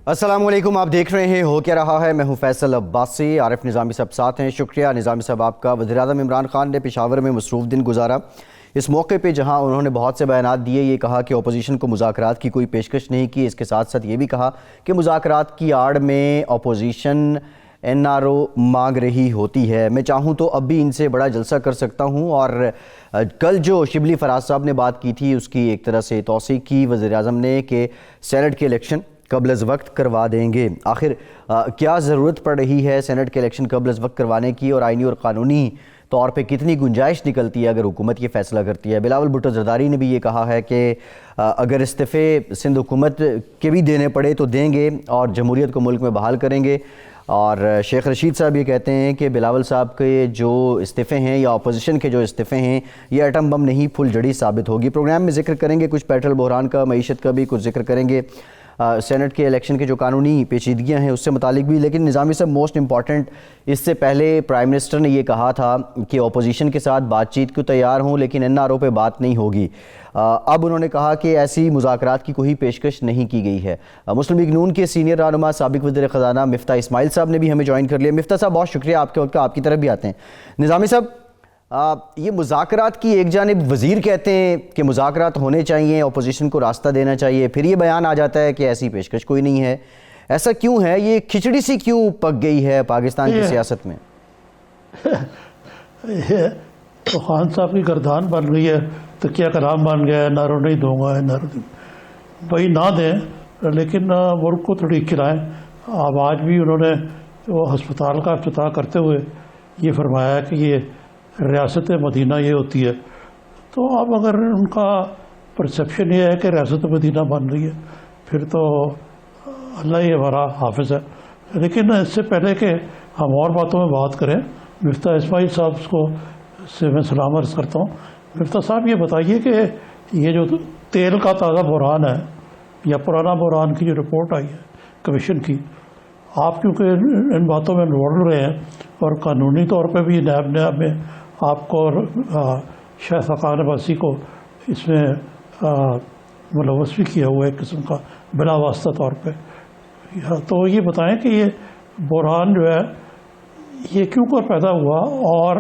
السلام علیکم، آپ دیکھ رہے ہیں ہو کیا رہا ہے۔ میں ہوں فیصل عباسی، عارف نظامی صاحب ساتھ ہیں۔ شکریہ نظامی صاحب آپ کا۔ وزیراعظم عمران خان نے پشاور میں مصروف دن گزارا۔ اس موقع پہ جہاں انہوں نے بہت سے بیانات دیے، یہ کہا کہ اپوزیشن کو مذاکرات کی کوئی پیشکش نہیں کی، اس کے ساتھ ساتھ یہ بھی کہا کہ مذاکرات کی آڑ میں اپوزیشن NRO مانگ رہی ہوتی ہے، میں چاہوں تو اب بھی ان سے بڑا جلسہ کر سکتا ہوں۔ اور کل جو شبلی فراز صاحب نے بات کی تھی اس کی ایک طرح سے توثیق کی وزیراعظم نے کہ سینٹ کے الیکشن قبل از وقت کروا دیں گے۔ آخر کیا ضرورت پڑ رہی ہے سینٹ کے الیکشن قبل از وقت کروانے کی، اور آئینی اور قانونی طور پہ کتنی گنجائش نکلتی ہے اگر حکومت یہ فیصلہ کرتی ہے؟ بلاول بھٹو زرداری نے بھی یہ کہا ہے کہ اگر استعفے سندھ حکومت کے بھی دینے پڑے تو دیں گے اور جمہوریت کو ملک میں بحال کریں گے۔ اور شیخ رشید صاحب یہ کہتے ہیں کہ بلاول صاحب کے جو استعفے ہیں یا اپوزیشن کے جو استعفے ہیں یہ ایٹم بم نہیں پھل جڑی ثابت ہوگی۔ پروگرام میں ذکر کریں گے کچھ پیٹرول بحران کا، معیشت کا بھی کچھ ذکر کریں گے، سینٹ کے الیکشن کے جو قانونی پیچیدگیاں ہیں اس سے متعلق بھی۔ لیکن نظامی صاحب موسٹ امپورٹنٹ، اس سے پہلے پرائم منسٹر نے یہ کہا تھا کہ اپوزیشن کے ساتھ بات چیت کو تیار ہوں لیکن NRO پہ بات نہیں ہوگی۔ اب انہوں نے کہا کہ ایسی مذاکرات کی کوئی پیشکش نہیں کی گئی ہے۔ مسلم لیگ نون کے سینئر رہنما سابق وزیر خزانہ مفتاح اسماعیل صاحب نے بھی ہمیں جوائن کر لیا۔ مفتاح صاحب بہت شکریہ آپ کے وقت کا، آپ کی طرف بھی آتے ہیں۔ نظامی صاحب یہ مذاکرات کی ایک جانب وزیر کہتے ہیں کہ مذاکرات ہونے چاہیے، اپوزیشن کو راستہ دینا چاہیے، پھر یہ بیان آ جاتا ہے کہ ایسی پیشکش کوئی نہیں ہے۔ ایسا کیوں ہے؟ یہ کھچڑی سی کیوں پک گئی ہے پاکستان کی سیاست میں؟ یہ تو خان صاحب کی گردان بن گئی ہے تو کیا کلام بن گیا ہے، نارو نہیں دوں گا، نارو بھائی نہ دیں لیکن ملک کو تھوڑی کھلائیں۔ اب آج بھی انہوں نے وہ ہسپتال کا افتتاح کرتے ہوئے یہ فرمایا کہ یہ ریاست مدینہ یہ ہوتی ہے، تو اب اگر ان کا پرسیپشن یہ ہے کہ ریاست مدینہ بن رہی ہے پھر تو اللہ ہی ہمارا حافظ ہے۔ لیکن اس سے پہلے کہ ہم اور باتوں میں بات کریں، مفتاح اسماعیل صاحب کو سے میں سلام عرض کرتا ہوں۔ مفتاح صاحب یہ بتائیے کہ یہ جو تیل کا تازہ بحران ہے یا پرانا بحران کی جو رپورٹ آئی ہے کمیشن کی، آپ کیونکہ ان باتوں میں انوالو رہے ہیں اور قانونی طور پہ بھی نیب میں آپ کو اور شاہ خاقان عباسی کو اس میں ملوث بھی کیا ہوا ہے ایک قسم کا بلا واسطہ طور پہ، تو یہ بتائیں کہ یہ بحران جو ہے یہ کیوں کر پیدا ہوا اور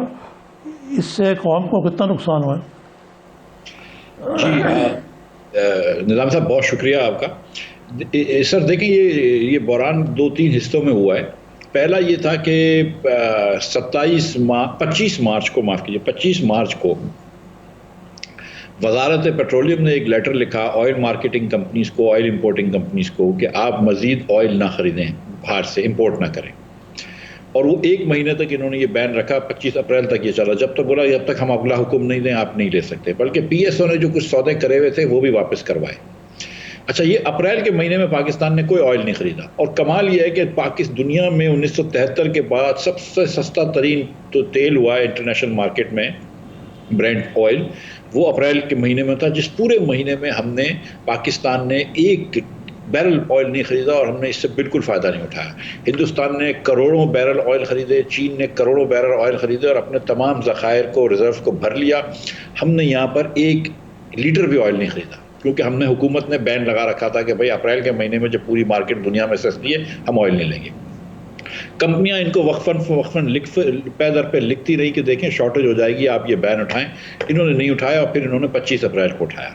اس سے قوم کو کتنا نقصان ہوا ہے؟ جی نظام صاحب بہت شکریہ آپ کا۔ سر دیکھیں یہ بحران 2-3 حصوں میں ہوا ہے۔ پہلا یہ تھا کہ 25 مارچ کو وزارت پیٹرولیم نے ایک لیٹر لکھا آئل مارکیٹنگ کمپنیز کو، آئل امپورٹنگ کمپنیز کو کہ آپ مزید آئل نہ خریدیں، باہر سے امپورٹ نہ کریں، اور وہ 1 مہینے تک انہوں نے یہ بین رکھا۔ 25 اپریل تک یہ چلا، جب تک بولا جب تک ہم اگلا حکم نہیں دیں آپ نہیں لے سکتے، بلکہ PSO نے جو کچھ سودے کرے ہوئے تھے وہ بھی واپس کروائے۔ اچھا، یہ اپریل کے مہینے میں پاکستان نے کوئی آئل نہیں خریدا، اور کمال یہ ہے کہ دنیا میں 1973 کے بعد سب سے سستا ترین تو تیل ہوا ہے انٹرنیشنل مارکیٹ میں، برینٹ آئل، وہ اپریل کے مہینے میں تھا، جس پورے مہینے میں پاکستان نے 1 بیرل آئل نہیں خریدا، اور ہم نے اس سے بالکل فائدہ نہیں اٹھایا۔ ہندوستان نے کروڑوں بیرل آئل خریدے، چین نے کروڑوں بیرل آئل خریدے اور اپنے تمام ذخائر کو، ریزرو کو بھر لیا۔ ہم نے یہاں پر 1 لیٹر بھی آئل نہیں خریدا، کیونکہ ہم نے حکومت نے بین لگا رکھا تھا کہ بھائی اپریل کے مہینے میں جب پوری مارکیٹ دنیا میں سستی ہے ہم آئل نہیں لیں گے۔ کمپنیاں ان کو وقفاً پے در پہ لکھتی رہی کہ دیکھیں شارٹیج ہو جائے گی، آپ یہ بین اٹھائیں۔ انہوں نے نہیں اٹھایا، اور پھر انہوں نے 25 اپریل کو اٹھایا۔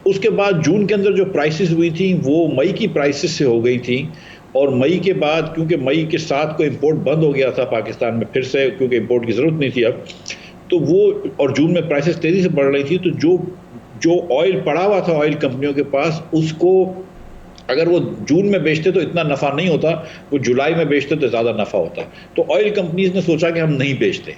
اس کے بعد جون کے اندر جو پرائسز ہوئی تھیں وہ مئی کی پرائسز سے ہو گئی تھیں، اور مئی کے بعد کیونکہ مئی کے 7 کو امپورٹ بند ہو گیا تھا پاکستان میں پھر سے، کیونکہ امپورٹ کی ضرورت نہیں تھی اب، تو وہ اور جون میں پرائسز تیزی سے بڑھ رہی تھی، تو جو آئل پڑا ہوا تھا آئل کمپنیوں کے پاس، اس کو اگر وہ جون میں بیچتے تو اتنا نفع نہیں ہوتا، وہ جولائی میں بیچتے تو زیادہ نفع ہوتا۔ تو آئل کمپنیز نے سوچا کہ ہم نہیں بیچتے۔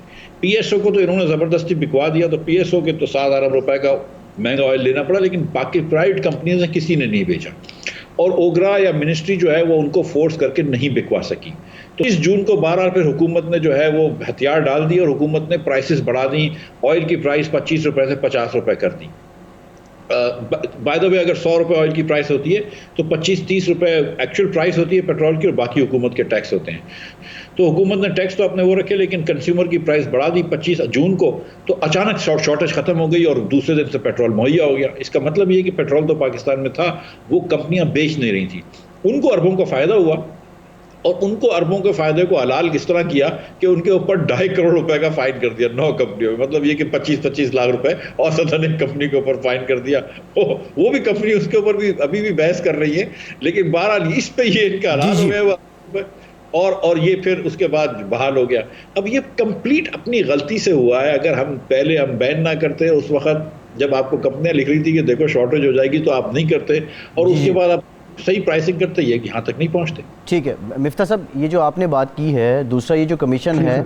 PSO کو تو انہوں نے زبردستی بکوا دیا، تو PSO کے تو 7 ارب روپے کا مہنگا آئل لینا پڑا، لیکن باقی پرائیویٹ کمپنیز نے کسی نے نہیں بیچا، اور اوگرا یا منسٹری جو ہے وہ ان کو فورس کر کے نہیں بکوا سکی۔ تو 30 جون کو بہرحال پھر حکومت نے جو ہے وہ ہتھیار ڈال دی، اور حکومت نے پرائسز بڑھا دیں، آئل کی پرائس 25 روپے سے 50 روپے کر دی۔ بائی دا وے اگر 100 روپے آئل کی پرائس ہوتی ہے تو 25-30 روپے ایکچوئل پرائس ہوتی ہے پیٹرول کی، اور باقی حکومت کے ٹیکس ہوتے ہیں۔ تو حکومت نے ٹیکس تو اپنے وہ رکھے، لیکن کنزیومر کی پرائس بڑھا دی 25 جون کو، تو اچانک شارٹیج ختم ہو گئی اور دوسرے دن سے پیٹرول مہیا ہو گیا۔ اس کا مطلب یہ کہ پیٹرول تو پاکستان میں تھا، وہ کمپنیاں بیچ نہیں رہی تھیں۔ ان کو اربوں کا فائدہ ہوا, اور ان کو اربوں کے فائدے کو حلال کس طرح کیا کہ ان کے اوپر 2.5 کروڑ روپے کا فائن کر دیا 9 کمپنیوں میں. مطلب یہ کہ 25 لاکھ روپے اوسطاً ایک کمپنی کے اوپر فائن کر دیا. وہ بھی کمپنی اس کے اوپر بھی ابھی بھی بحث کر رہی ہے, لیکن بہرحال اس پہ یہ ان کا حلال ہو گیا, اور یہ پھر اس کے بعد بحال ہو گیا. اب یہ کمپلیٹ اپنی غلطی سے ہوا ہے. اگر ہم پہلے بین نہ کرتے, اس وقت جب آپ کو کمپنیاں لکھ رہی تھی کہ دیکھو شارٹیج ہو جائے گی, تو آپ نہیں کرتے, اور اس کے بعد آپ صحیح پرائسنگ کرتے, یہ کہ یہاں تک نہیں پہنچتے. ٹھیک ہے مفتاح صاحب, یہ جو آپ نے بات کی ہے, دوسرا یہ جو کمیشن ہے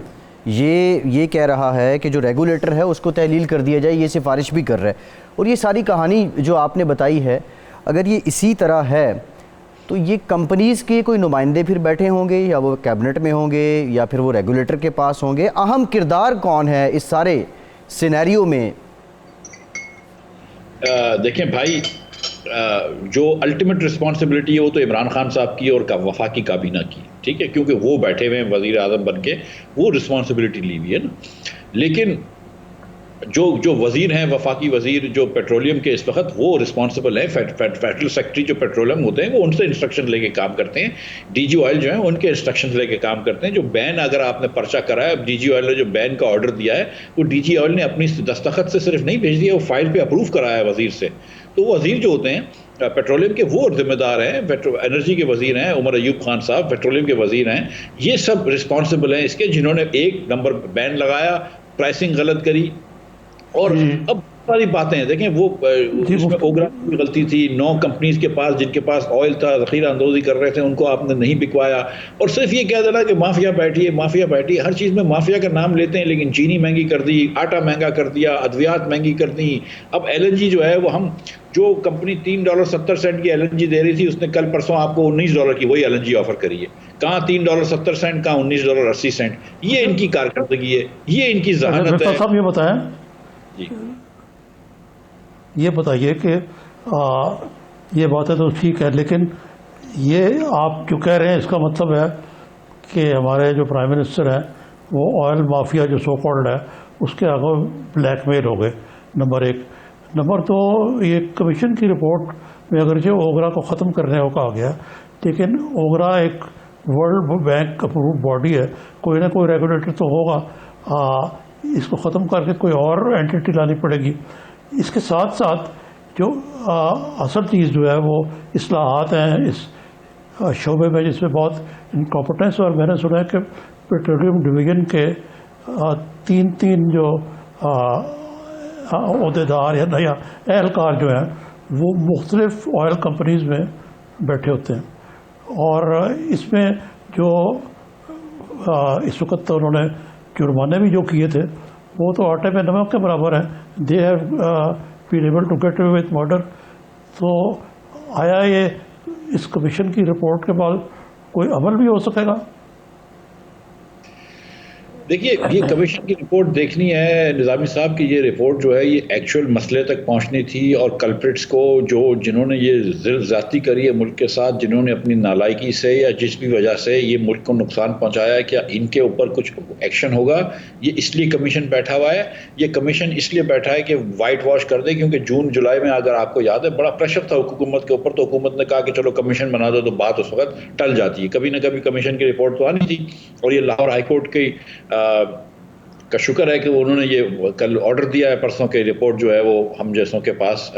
یہ کہہ رہا ہے کہ جو ریگولیٹر ہے اس کو تحلیل کر دیا جائے, یہ سفارش بھی کر رہا ہے. اور یہ ساری کہانی جو آپ نے بتائی ہے, اگر یہ اسی طرح ہے تو یہ کمپنیز کے کوئی نمائندے پھر بیٹھے ہوں گے, یا وہ کیبنٹ میں ہوں گے, یا پھر وہ ریگولیٹر کے پاس ہوں گے. اہم کردار کون ہے اس سارے سینیریو میں؟ دیکھیں بھائی, جو الٹیمیٹ رسپانسبلٹی ہے وہ تو عمران خان صاحب کی اور وفاقی کابینہ کی, ٹھیک ہے, کیونکہ وہ بیٹھے ہوئے ہیں وزیر اعظم بن کے, وہ رسپانسبلٹی لی ہوئی ہے نا. لیکن جو وزیر ہیں, وفاقی وزیر جو پیٹرولیم کے اس وقت, وہ رسپانسبل ہیں. فیڈرل سیکرٹری جو پیٹرولیم ہوتے ہیں وہ ان سے انسٹرکشن لے کے کام کرتے ہیں. ڈی جی آئل جو ہیں ان کے انسٹرکشن لے کے کام کرتے ہیں. جو بین اگر آپ نے پرچہ کرا ہے, ڈی جی آئل نے جو بین کا آرڈر دیا ہے, وہ ڈی جی آئل نے اپنی دستخط سے صرف نہیں بھیج دیا, وہ فائل پہ اپروو کرایا ہے وزیر سے. تو وزیر جو ہوتے ہیں پیٹرولیم کے, وہ ذمہ دار ہیں. انرجی کے وزیر ہیں عمر ایوب خان صاحب, پیٹرولیم کے وزیر ہیں. یہ سب رسپانسبل ہیں اس کے, جنہوں نے 1 نمبر بین لگایا, پرائسنگ غلط کری. اور اب ساری باتیں ہیں, دیکھیں وہ اس میں اوگرا کی غلطی تھی. 9 کمپنیز کے پاس جن کے پاس آئل تھا, ذخیرہ اندوزی کر رہے تھے, ان کو آپ نے نہیں بکوایا, اور صرف یہ کہہ دینا کہ مافیا بیٹھی ہے, مافیا بیٹھی ہے. ہر چیز میں مافیا کا نام لیتے ہیں, لیکن چینی مہنگی کر دی, آٹا مہنگا کر دیا, ادویات مہنگی کر دی. اب ایل این جی جو ہے وہ, ہم جو کمپنی $3.70 کی ایل این جی دے رہی تھی, اس نے کل پرسوں آپ کو $19 کی وہی ایل این جی آفر کری ہے. کہاں $3.70, کہاں $19.80. یہ ان کی کارکردگی ہے, یہ ان کی ذہانت ہے. صاحب یہ بتائیں, جی یہ بتائیے کہ یہ باتیں تو ٹھیک ہے, لیکن یہ آپ جو کہہ رہے ہیں اس کا مطلب ہے کہ ہمارے جو پرائم منسٹر ہیں وہ آئل مافیا جو سو کالڈ ہے اس کے آگے بلیک میل ہو گئے, نمبر 1. نمبر 2, یہ کمیشن کی رپورٹ میں اگرچہ اوگرا کو ختم کرنے کو کہا گیا, لیکن اوگرا ایک ورلڈ بینک اپرووڈ باڈی ہے, کوئی نہ کوئی ریگولیٹر تو ہوگا. اس کو ختم کر کے کوئی اور اینٹیٹی لانی پڑے گی. اس کے ساتھ ساتھ جو اصل چیز جو ہے وہ اصلاحات ہیں اس شعبے میں, جس میں بہت انکمپٹنس, اور میں نے سنا ہے کہ پیٹرولیم ڈویژن کے 3 جو عہدیدار یا نیا اہلکار جو ہیں وہ مختلف آئل کمپنیز میں بیٹھے ہوتے ہیں. اور اس میں جو اس وقت انہوں نے جرمانے بھی جو کیے تھے وہ تو آٹے میں نمک کے برابر ہیں. They have been able to get away with murder. تو آیا یہ اس کمیشن کی رپورٹ کے بعد کوئی عمل بھی ہو سکے گا؟ دیکھیے, یہ کمیشن کی رپورٹ دیکھنی ہے نظامی صاحب کی. یہ رپورٹ جو ہے یہ ایکچوئل مسئلے تک پہنچنی تھی, اور کلپریٹس کو جنہوں نے یہ زیادتی کری ہے ملک کے ساتھ, جنہوں نے اپنی نالائکی سے یا جس بھی وجہ سے یہ ملک کو نقصان پہنچایا ہے, کیا ان کے اوپر کچھ ایکشن ہوگا. یہ اس لیے کمیشن بیٹھا ہوا ہے. یہ کمیشن اس لیے بیٹھا ہے کہ وائٹ واش کر دے, کیونکہ جون جولائی میں اگر آپ کو یاد ہے بڑا پریشر تھا حکومت کے اوپر, تو حکومت نے کہا کہ چلو کمیشن بنا دو, تو بات اس وقت ٹل جاتی ہے. کبھی نہ کبھی کمیشن کی رپورٹ تو آنی تھی, اور یہ لاہور ہائی کورٹ کی کا شکر ہے کہ انہوں نے یہ کل آرڈر دیا ہے پرسوں کے رپورٹ جو ہے وہ ہم جیسوں کے پاس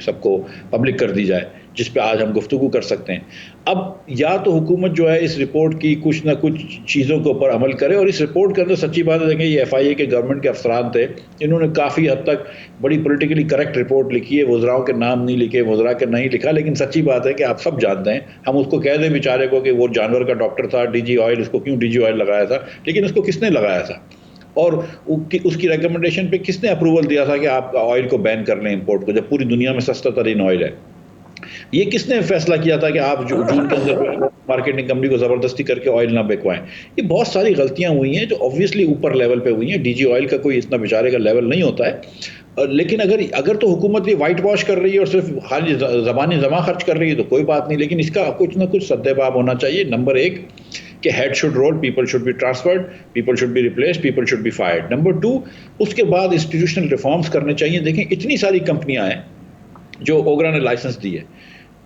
سب کو پبلک کر دی جائے, جس پہ آج ہم گفتگو کر سکتے ہیں. اب یا تو حکومت جو ہے اس رپورٹ کی کچھ نہ کچھ چیزوں کے اوپر عمل کرے, اور اس رپورٹ کے اندر سچی بات ہے, دیکھیں یہ ایف آئی اے کے گورنمنٹ کے افسران تھے, انہوں نے کافی حد تک بڑی پولیٹیکلی کریکٹ رپورٹ لکھی ہے. وزراؤں کے نام نہیں لکھے, وزراء کے نہیں لکھا, لیکن سچی بات ہے کہ آپ سب جانتے ہیں, ہم اس کو کہہ دیں بیچارے کو کہ وہ جانور کا ڈاکٹر تھا ڈی جی آئل, اس کو کیوں ڈی جی آئل لگایا تھا, لیکن اس کو کس نے لگایا تھا, اور اس کی ریکمنڈیشن پہ کس نے اپروول دیا تھا کہ آپ آئل کو بین کر لیں, امپورٹ کو, جب پوری دنیا میں سستا ترین آئل ہے. یہ کس نے فیصلہ کیا تھا کہ آپ جون کے اندر مارکیٹنگ کمپنی کو زبردستی کر کے آئل نہ بکوائیں. یہ بہت ساری غلطیاں ہوئی ہیں جو آبویسلی اوپر لیول پہ ہوئی ہیں. ڈی جی آئل کا کوئی اتنا بیچارے کا لیول نہیں ہوتا ہے, لیکن اگر تو حکومت یہ وائٹ واش کر رہی ہے اور صرف خالی زبانی جمع خرچ کر رہی ہے تو کوئی بات نہیں, لیکن اس کا کچھ نہ کچھ سدباب ہونا چاہیے. نمبر 1 کہ head should roll, people should be transferred, people should be replace, people should be fired. Number 2 اس کے بعد انسٹیٹیوشنل ریفارمز کرنے چاہیے. دیکھیں اتنی ساری کمپنیاں ہیں جو اوگرا نے لائسنس دی ہے,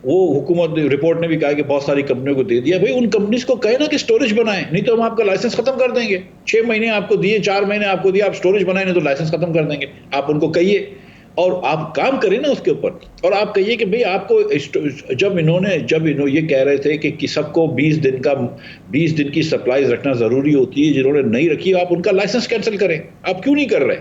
وہ حکومت رپورٹ نے بھی کہا کہ بہت ساری کمپنیوں کو دے دیا. بھائی ان کمپنیز کو کہے نا کہ سٹوریج بنائیں, نہیں تو ہم آپ کا لائسنس ختم کر دیں گے. 6 مہینے آپ کو دیے, 4 مہینے آپ کو دیا, آپ سٹوریج بنائیں نہیں تو لائسنس ختم کر دیں گے. آپ ان کو کہیے اور آپ کام کریں نا اس کے اوپر, اور آپ کہیے کہ بھئی آپ کو جب انہوں یہ کہہ رہے تھے کہ سب کو 20 دن کی سپلائیز رکھنا ضروری ہوتی ہے, جنہوں نے نہیں رکھی آپ ان کا لائسنس کینسل کریں. آپ کیوں نہیں کر رہے؟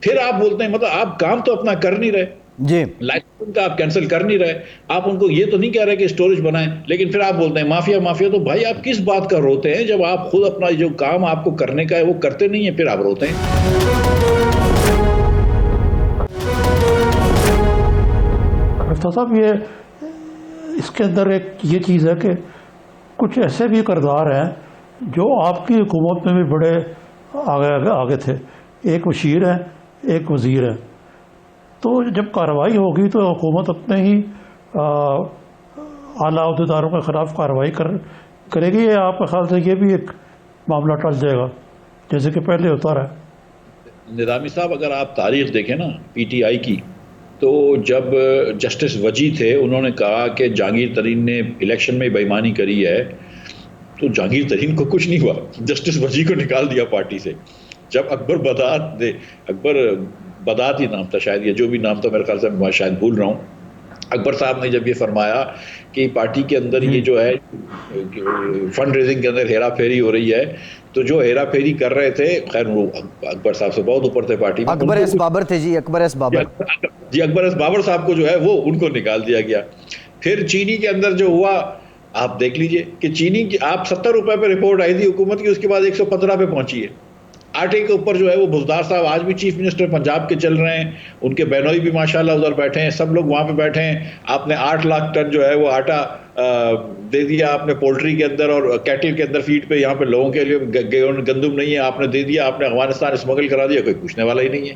پھر آپ بولتے ہیں مطلب آپ کام تو اپنا کر نہیں رہے, جی لائسنس کا آپ کینسل کر نہیں رہے. آپ ان کو یہ تو نہیں کہہ رہے کہ اسٹوریج بنائیں, لیکن پھر آپ بولتے ہیں مافیا. تو بھائی آپ کس بات کا روتے ہیں جب آپ خود اپنا جو کام آپ کو کرنے کا ہے وہ کرتے نہیں ہیں, پھر آپ روتے ہیں. مفتاح صاحب, یہ اس کے اندر ایک یہ چیز ہے کہ کچھ ایسے بھی کردار ہیں جو آپ کی حکومت میں بھی بڑے آگے تھے. ایک مشیر ہے, ایک وزیر ہے. تو جب کارروائی ہوگی تو حکومت اپنے ہی اعلیٰ عہدیداروں کے خلاف کارروائی کرے گی, یا آپ کے خیال سے یہ بھی ایک معاملہ ٹل جائے گا جیسے کہ پہلے ہوتا رہا؟ نظامی صاحب, اگر آپ تاریخ دیکھیں نا پی ٹی آئی کی, تو جب جسٹس وجی تھے انہوں نے کہا کہ جہانگیر ترین نے الیکشن میں بے ایمانی کری ہے, تو جہانگیر ترین کو کچھ نہیں ہوا, جسٹس وجی کو نکال دیا پارٹی سے. جب اکبر بدات ہی نام تھا شاید, یا جو بھی نام تھا میرے خیال سے میں شاید بھول رہا ہوں, اکبر صاحب نے جب یہ فرمایا کہ پارٹی کے اندر یہ جو ہے فنڈ ریزنگ کے اندر ہیرا پھیری ہو رہی ہے, تو جو ہیرا پھیری کر رہے تھے, خیر وہ اکبر صاحب سے بہت اوپر تھے پارٹی میں, اکبر ایس بابر تھے. جی اکبر ایس بابر, جی اکبر ایس بابر صاحب کو جو ہے وہ ان کو نکال دیا گیا. پھر چینی کے اندر جو ہوا آپ دیکھ لیجئے کہ چینی کی آپ 70 روپے پہ رپورٹ آئی تھی حکومت کی, اس کے بعد 115 پہ پہنچی ہے. آٹے کے اوپر جو ہے وہ بزدار صاحب آج بھی چیف منسٹر پنجاب کے چل رہے ہیں, ان کے بہنوئی بھی ماشاءاللہ ادھر بیٹھے ہیں, سب لوگ وہاں پہ بیٹھے ہیں. آپ نے 8 لاکھ ٹن جو ہے وہ آٹا دے دیا آپ نے پولٹری کے اندر اور کیٹل کے اندر فیڈ پہ, یہاں پہ لوگوں کے لیے گندم نہیں ہے, آپ نے دے دیا, آپ نے افغانستان اسمگل کرا دیا, کوئی پوچھنے والا ہی نہیں ہے.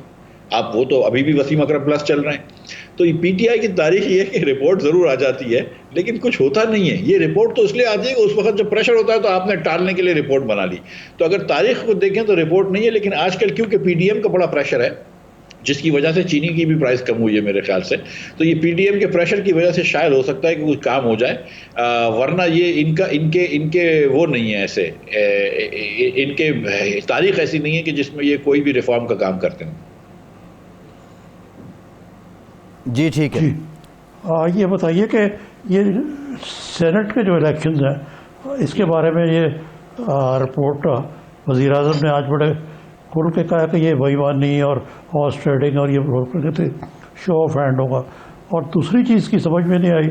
آپ وہ تو ابھی بھی وسیم اکرم پلس چل رہے ہیں. تو یہ پی ٹی آئی کی تاریخ یہ ہے کہ رپورٹ ضرور آ جاتی ہے لیکن کچھ ہوتا نہیں ہے. یہ رپورٹ تو اس لیے آتی ہے کہ اس وقت جب پریشر ہوتا ہے تو آپ نے ٹالنے کے لیے رپورٹ بنا لی. تو اگر تاریخ کو دیکھیں تو رپورٹ نہیں ہے, لیکن آج کل کیونکہ پی ڈی ایم کا بڑا پریشر ہے, جس کی وجہ سے چینی کی بھی پرائس کم ہوئی ہے میرے خیال سے, تو یہ پی ڈی ایم کے پریشر کی وجہ سے شاید ہو سکتا ہے کہ کچھ کام ہو جائے, ورنہ یہ ان کے وہ نہیں ہے, ایسے ان کے تاریخ ایسی نہیں ہے کہ جس میں یہ کوئی بھی ریفارم کا کام کرتے ہیں. جی ٹھیک ہے. یہ بتائیے کہ یہ سینٹ کے جو الیکشنز ہیں اس کے بارے میں یہ رپورٹ وزیر اعظم نے آج بڑے کھل کے کہا کہ یہ بے ایمانی اور ہارس ٹریڈنگ اور یہ شو آف ہینڈ ہوگا. اور دوسری چیز کی سمجھ میں نہیں آئی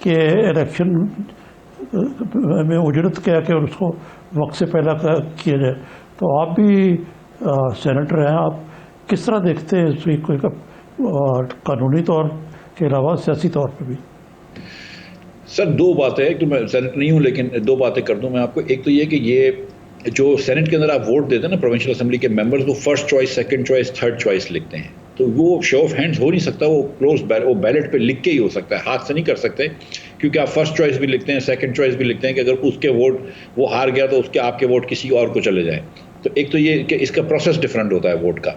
کہ الیکشن میں اجرت کیا کہ اس کو وقت سے پہلا کیا جائے. تو آپ بھی سینیٹر ہیں, آپ کس طرح دیکھتے ہیں اس کو قانونی طور کے علاوہ سیاسی طور پہ بھی؟ سر 2 باتیں, ایک تو میں سینٹ نہیں ہوں لیکن 2 باتیں کر دوں میں آپ کو. ایک تو یہ کہ یہ جو سینٹ کے اندر آپ ووٹ دیتے ہیں نا پروونشل اسمبلی کے ممبرز, وہ first choice, second choice, third choice لکھتے ہیں. تو وہ شو آف ہینڈز ہو نہیں سکتا, وہ کلوز وہ بیلٹ پہ لکھ کے ہی ہو سکتا ہے, ہاتھ سے نہیں کر سکتے, کیونکہ آپ فرسٹ چوائس بھی لکھتے ہیں, سیکنڈ چوائس بھی لکھتے ہیں کہ اگر اس کے ووٹ وہ ہار گیا تو اس کے آپ کے ووٹ کسی اور کو چلے جائیں. تو ایک تو یہ کہ اس کا پروسیس ڈفرینٹ ہوتا ہے ووٹ کا.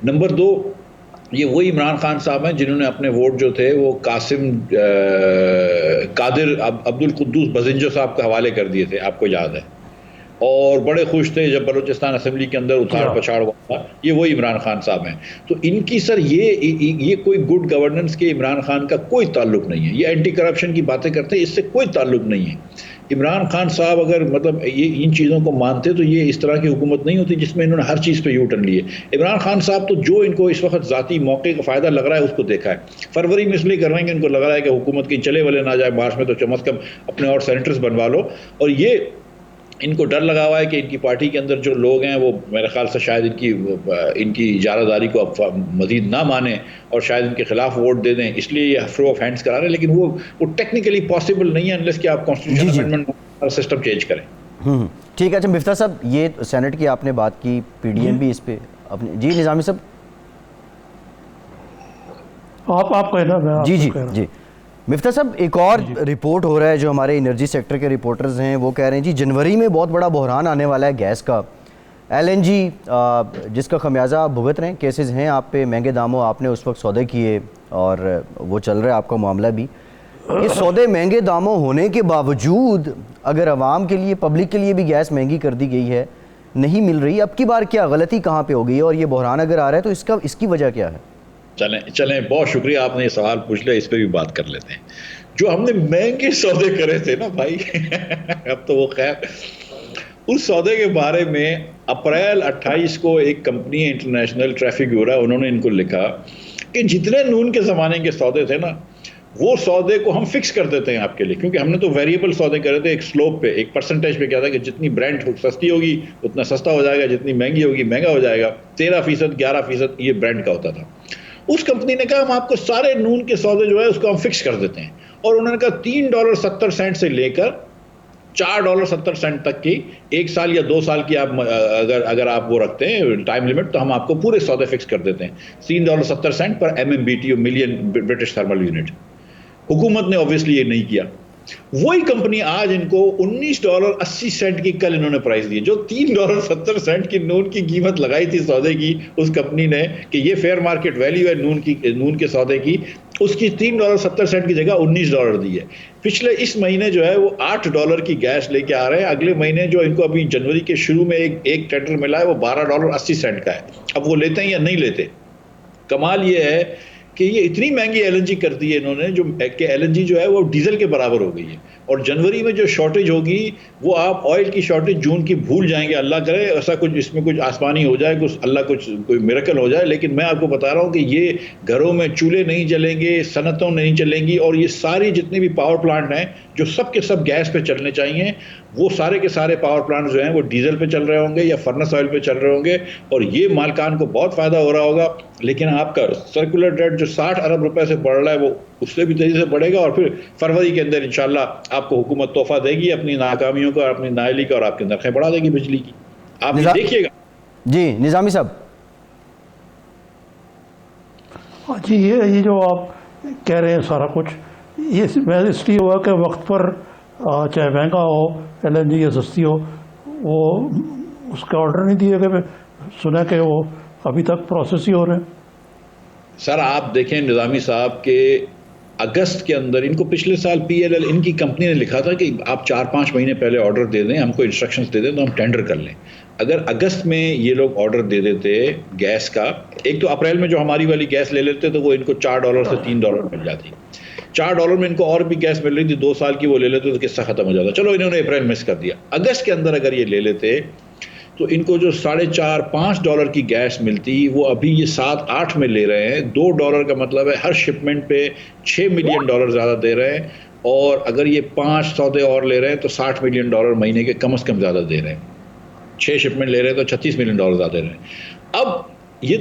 نمبر 2, یہ وہی عمران خان صاحب ہیں جنہوں نے اپنے ووٹ جو تھے وہ قاسم قادر عبد القدوس بزنجو صاحب کے حوالے کر دیے تھے, آپ کو یاد ہے, اور بڑے خوش تھے جب بلوچستان اسمبلی کے اندر اتھاڑ پچھاڑ ہوا تھا. یہ وہی عمران خان صاحب ہیں. تو ان کی سر یہ کوئی گڈ گورننس کے عمران خان کا کوئی تعلق نہیں ہے. یہ اینٹی کرپشن کی باتیں کرتے ہیں, اس سے کوئی تعلق نہیں ہے. عمران خان صاحب اگر مطلب یہ ان چیزوں کو مانتے تو یہ اس طرح کی حکومت نہیں ہوتی جس میں انہوں نے ہر چیز پہ یو ٹرن لیے. عمران خان صاحب تو جو ان کو اس وقت ذاتی موقع کا فائدہ لگ رہا ہے اس کو دیکھا ہے. فروری میں اس لیے کر رہے ہیں کہ ان کو لگ رہا ہے کہ حکومت کی چلے والے نہ جائے مارچ میں, تو کم از کم اپنے اور سینیٹرز بنوا لو. اور یہ ان کو ڈر لگا ہوا ہے کہ ان کی پارٹی کے اندر جو لوگ ہیں وہ میرے خیال سے شاید ان کی اجارہ داری کو اب مزید نہ مانیں اور شاید ان کے خلاف ووٹ دے دیں, اس لیے یہ شو آف ہینڈز کرا رہے ہیں. لیکن وہ ٹیکنیکلی پاسبل نہیں ہے انلیس کہ آپ کانسٹیٹیوشن امینڈمنٹ سسٹم چینج کریں. ٹھیک ہے. اچھا مفتاح صاحب, یہ سینٹ کی آپ نے بات کی, پی ڈی ایم بھی اس پہ اپنی, جی نظامی صاحب آپ کہنا. جی مفتاح صاحب, ایک اور رپورٹ ہو رہا ہے جو ہمارے انرجی سیکٹر کے رپورٹرز ہیں وہ کہہ رہے ہیں جی جنوری میں بہت بڑا بحران آنے والا ہے گیس کا, ایل این جی جس کا خمیازہ آپ بھگت رہے ہیں, کیسز ہیں آپ پہ, مہنگے داموں آپ نے اس وقت سودے کیے اور وہ چل رہا ہے آپ کا معاملہ بھی. یہ سودے مہنگے داموں ہونے کے باوجود اگر عوام کے لیے، پبلک کے لیے بھی گیس مہنگی کر دی گئی ہے، نہیں مل رہی، اب کی بار کیا غلطی کہاں پہ ہو گئی ہے، اور یہ بحران اگر آ رہا ہے تو اس کی وجہ کیا ہے؟ چلیں بہت شکریہ، آپ نے یہ سوال پوچھ لیا، اس پہ بھی بات کر لیتے ہیں. جو ہم نے مہنگے سودے کرے تھے نا بھائی اب تو وہ خیر، اس سودے کے بارے میں اپریل 28 کو ایک کمپنی انٹرنیشنل ٹریفک بیورو، انہوں نے ان کو لکھا کہ جتنے نون کے زمانے کے سودے تھے نا وہ سودے کو ہم فکس کر دیتے ہیں آپ کے لیے، کیونکہ ہم نے تو ویریبل سودے کرے تھے، ایک سلوپ پہ، ایک پرسنٹیج پہ کیا تھا کہ جتنی برانڈ سستی ہوگی اتنا سستا ہو جائے گا، جتنی مہنگی ہوگی مہنگا ہو جائے گا. 13%، 11% یہ برانڈ کا ہوتا تھا. اس کمپنی نے کہا ہم آپ کو سارے نون کے سودے جو ہے اس کو ہم فکس کر دیتے ہیں، اور انہوں نے کہا $3.70 سے لے کر $4.70 تک کی 1 سال یا 2 سال کی آپ اگر آپ وہ رکھتے ہیں ٹائم لمٹ، تو ہم آپ کو پورے سودے فکس کر دیتے ہیں. $3.70 پر MMBTU، million British thermal unit. حکومت نے اوبویسلی یہ نہیں کیا. وہی کمپنی آج ان کو $19.80 کی کل انہوں نے پرائز دی، جو $3.70 کی نون کی قیمت لگائی تھی سودے کی اس کمپنی نے کہ یہ فیئر مارکیٹ ویلیو ہے نون کے سودے کی، اس کی $3.70 کی جگہ $19 دی ہے. پچھلے اس مہینے جو ہے وہ $8 کی گیس لے کے آ رہے ہیں. اگلے مہینے جو ان کو ابھی جنوری کے شروع میں ایک ٹینڈر ملا ہے وہ $12.80 کا ہے. اب وہ لیتے ہیں یا نہیں لیتے. کمال یہ ہے کہ یہ اتنی مہنگی LNG کر دی ہے انہوں نے جو کہ LNG جو ہے وہ ڈیزل کے برابر ہو گئی ہے. اور جنوری میں جو شارٹیج ہوگی وہ آپ آئل کی شارٹیج جون کی بھول جائیں گے. اللہ کرے ایسا کچھ اس میں کچھ آسمانی ہو جائے، کوئی میریکل ہو جائے. لیکن میں آپ کو بتا رہا ہوں کہ یہ گھروں میں چولہے نہیں جلیں گے، صنعتوں نہیں چلیں گی، اور یہ ساری جتنے بھی پاور پلانٹ ہیں جو سب کے سب گیس پہ چلنے چاہیے، وہ سارے کے سارے پاور پلانٹ جو ہیں وہ ڈیزل پہ چل رہے ہوں گے یا فرنس آئل پہ چل رہے ہوں گے، اور یہ مالکان کو بہت فائدہ ہو رہا ہوگا. لیکن آپ کا سرکولر ڈیٹ جو 60 ارب روپے سے بڑھ رہا ہے وہ اس سے بھی تیزی سے بڑھے گا، اور پھر فروری کے اندر انشاءاللہ آپ کو حکومت تحفہ دے گی اپنی ناکامیوں کا اور اپنی نااہلی کا، اور آپ کی نرخیں بڑھا دے گی بجلی کی. آپ یہ دیکھیے گا. جی نظامی صاحب. جی یہ جو آپ کہہ رہے ہیں سارا کچھ یہ اس لیے ہوا کہ وقت پر چاہے مہنگا ہو LNG یا سستی ہو، وہ اس کا آرڈر نہیں دیے گئے. سنا کہ وہ ابھی تک پروسیس ہی ہو رہے ہیں. سر آپ دیکھیں نظامی صاحب کہ اگست کے اندر ان کو پچھلے سال PLL ان کی کمپنی نے لکھا تھا کہ آپ 4-5 مہینے پہلے آرڈر دے دیں، ہم کو انسٹرکشنز دے دیں تو ہم ٹینڈر کر لیں. اگر اگست میں یہ لوگ آرڈر دے دیتے گیس کا، ایک تو اپریل میں جو ہماری والی گیس لے لیتے تو وہ ان کو $4 سے $3 مل جاتی. $4 میں ان کو اور بھی گیس مل رہی تھی، 2 سال کی وہ لے لیتے تو قصہ ختم ہو جاتا. چلو انہوں نے اپریل مس کر دیا. اگست کے اندر اگر یہ لے لیتے تو ان کو جو $4.5-5 کی گیس ملتی، وہ ابھی یہ 7-8 میں لے رہے ہیں. $2 کا مطلب ہے ہر شپمنٹ پہ $6 ملین زیادہ دے رہے ہیں، اور اگر یہ 5 سودے اور لے رہے ہیں تو $60 ملین مہینے کے کم از کم زیادہ دے رہے ہیں. 6 شپمنٹ لے رہے ہیں تو $36 ملین زیادہ دے رہے ہیں. اب یہ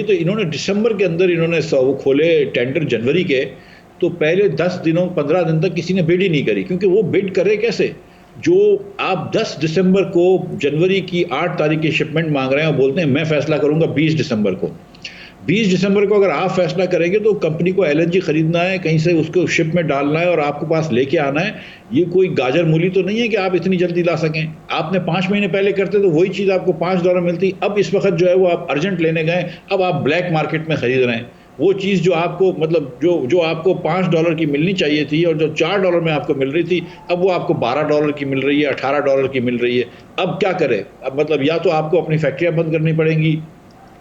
تو انہوں نے دسمبر کے اندر انہوں نے وہ کھولے ٹینڈر جنوری کے، تو پہلے 10 دنوں 15 دن تک کسی نے بڈ ہی نہیں کری، کیونکہ وہ بڈ کرے کیسے جو آپ 10 دسمبر کو جنوری کی 8 تاریخ کی شپمنٹ مانگ رہے ہیں اور بولتے ہیں میں فیصلہ کروں گا 20 دسمبر کو. 20 دسمبر کو اگر آپ فیصلہ کریں گے تو کمپنی کو LNG خریدنا ہے، کہیں سے اس کو شپ میں ڈالنا ہے اور آپ کو پاس لے کے آنا ہے. یہ کوئی گاجر مولی تو نہیں ہے کہ آپ اتنی جلدی لا سکیں. آپ نے 5 مہینے پہلے کرتے تو وہی چیز آپ کو $5 ملتی. اب اس وقت جو ہے وہ آپ ارجنٹ لینے گئے، اب آپ بلیک مارکیٹ میں خرید رہے ہیں. وہ چیز جو آپ کو مطلب جو آپ کو $5 کی ملنی چاہیے تھی اور جو $4 میں آپ کو مل رہی تھی، اب وہ آپ کو $12 کی مل رہی ہے، $18 کی مل رہی ہے. اب کیا کرے؟ اب مطلب یا تو آپ کو اپنی فیکٹریاں بند کرنی پڑیں گی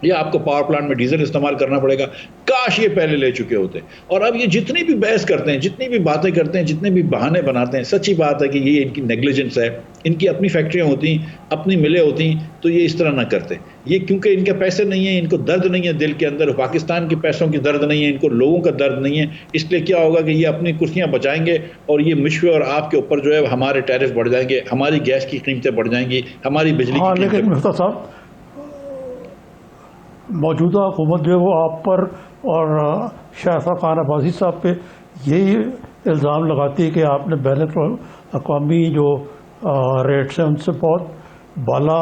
یا آپ کو پاور پلانٹ میں ڈیزل استعمال کرنا پڑے گا. کاش یہ پہلے لے چکے ہوتے. اور اب یہ جتنی بھی بحث کرتے ہیں، جتنی بھی باتیں کرتے ہیں، جتنے بھی بہانے بناتے ہیں، سچی بات ہے کہ یہ ان کی نیگلیجنس ہے. ان کی اپنی فیکٹریاں ہوتی، اپنی ملیں ہوتی تو یہ اس طرح نہ کرتے. یہ کیونکہ ان کے پیسے نہیں ہیں، ان کو درد نہیں ہے دل کے اندر، پاکستان کے پیسوں کی درد نہیں ہے، ان کو لوگوں کا درد نہیں ہے. اس لیے کیا ہوگا کہ یہ اپنی کرسیاں بچائیں گے اور یہ مشوے اور آپ کے اوپر جو ہے ہمارے ٹیرف بڑھ جائیں گے، ہماری گیس کی قیمتیں بڑھ جائیں گی، ہماری بجلی کی قیمتیں. لیکن مفتیٰ صاحب موجودہ حکومت جو ہے وہ آپ پر اور شائستہ خان عباسی صاحب پہ یہی الزام لگاتی ہے کہ آپ نے بین الاقوامی جو ریٹس ہیں ان سے بہت بالا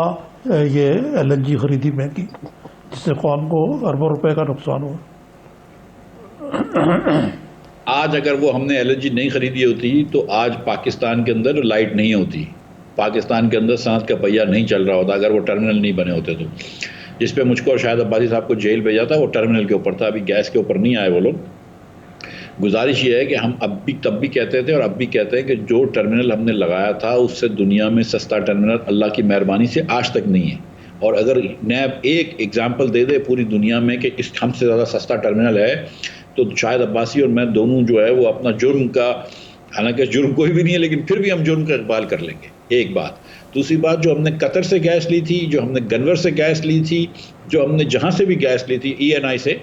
یہ LNG خریدی مہنگی، جس سے قوم کو اربوں روپے کا نقصان ہوا. آج اگر وہ ہم نے LNG نہیں خریدی ہوتی تو آج پاکستان کے اندر لائٹ نہیں ہوتی، پاکستان کے اندر صنعت کا پہیہ نہیں چل رہا ہوتا اگر وہ ٹرمنل نہیں بنے ہوتے. تو جس پہ مجھ کو اور شاید عباسی صاحب کو جیل بھیجا تھا وہ ٹرمنل کے اوپر تھا، ابھی گیس کے اوپر نہیں آئے وہ لوگ. گزارش یہ ہے کہ ہم تب بھی کہتے تھے اور اب بھی کہتے ہیں کہ جو ٹرمینل ہم نے لگایا تھا اس سے دنیا میں سستا ٹرمینل اللہ کی مہربانی سے آج تک نہیں ہے. اور اگر نیب ایک ایگزامپل دے دے پوری دنیا میں کہ اس ہم سے زیادہ سستا ٹرمینل ہے تو شاہد عباسی اور میں دونوں جو ہے وہ اپنا جرم کا، حالانکہ جرم کوئی بھی نہیں ہے لیکن پھر بھی ہم جرم کا اقبال کر لیں گے. ایک بات. دوسری بات، جو ہم نے قطر سے گیس لی تھی، جو ہم نے گنور سے گیس لی تھی، جو ہم نے جہاں سے بھی گیس لی تھی ENI سے،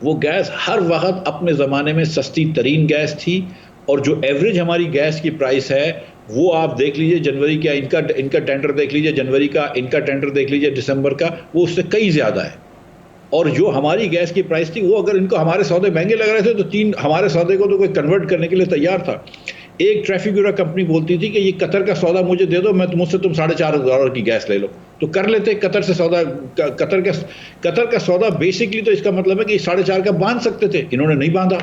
وہ گیس ہر وقت اپنے زمانے میں سستی ترین گیس تھی. اور جو ایوریج ہماری گیس کی پرائس ہے وہ آپ دیکھ لیجئے جنوری کا ان کا ٹینڈر دیکھ لیجئے، جنوری کا ان کا ٹینڈر دیکھ لیجئے، دسمبر کا، وہ اس سے کئی زیادہ ہے. اور جو ہماری گیس کی پرائس تھی وہ اگر ان کو ہمارے سودے مہنگے لگ رہے تھے تو ہمارے سودے کو تو کوئی کنورٹ کرنے کے لیے تیار تھا. ایک ٹریفیکورا کمپنی بولتی تھی کہ یہ قطر کا سودا مجھے دے دو، میں مجھ سے تم $4,500 کی گیس لے لو، تو کر لیتے قطر سے سودا. قطر کا سودا بیسکلی تو اس کا مطلب ہے کہ 4.5 کا باندھ سکتے تھے، انہوں نے نہیں باندھا.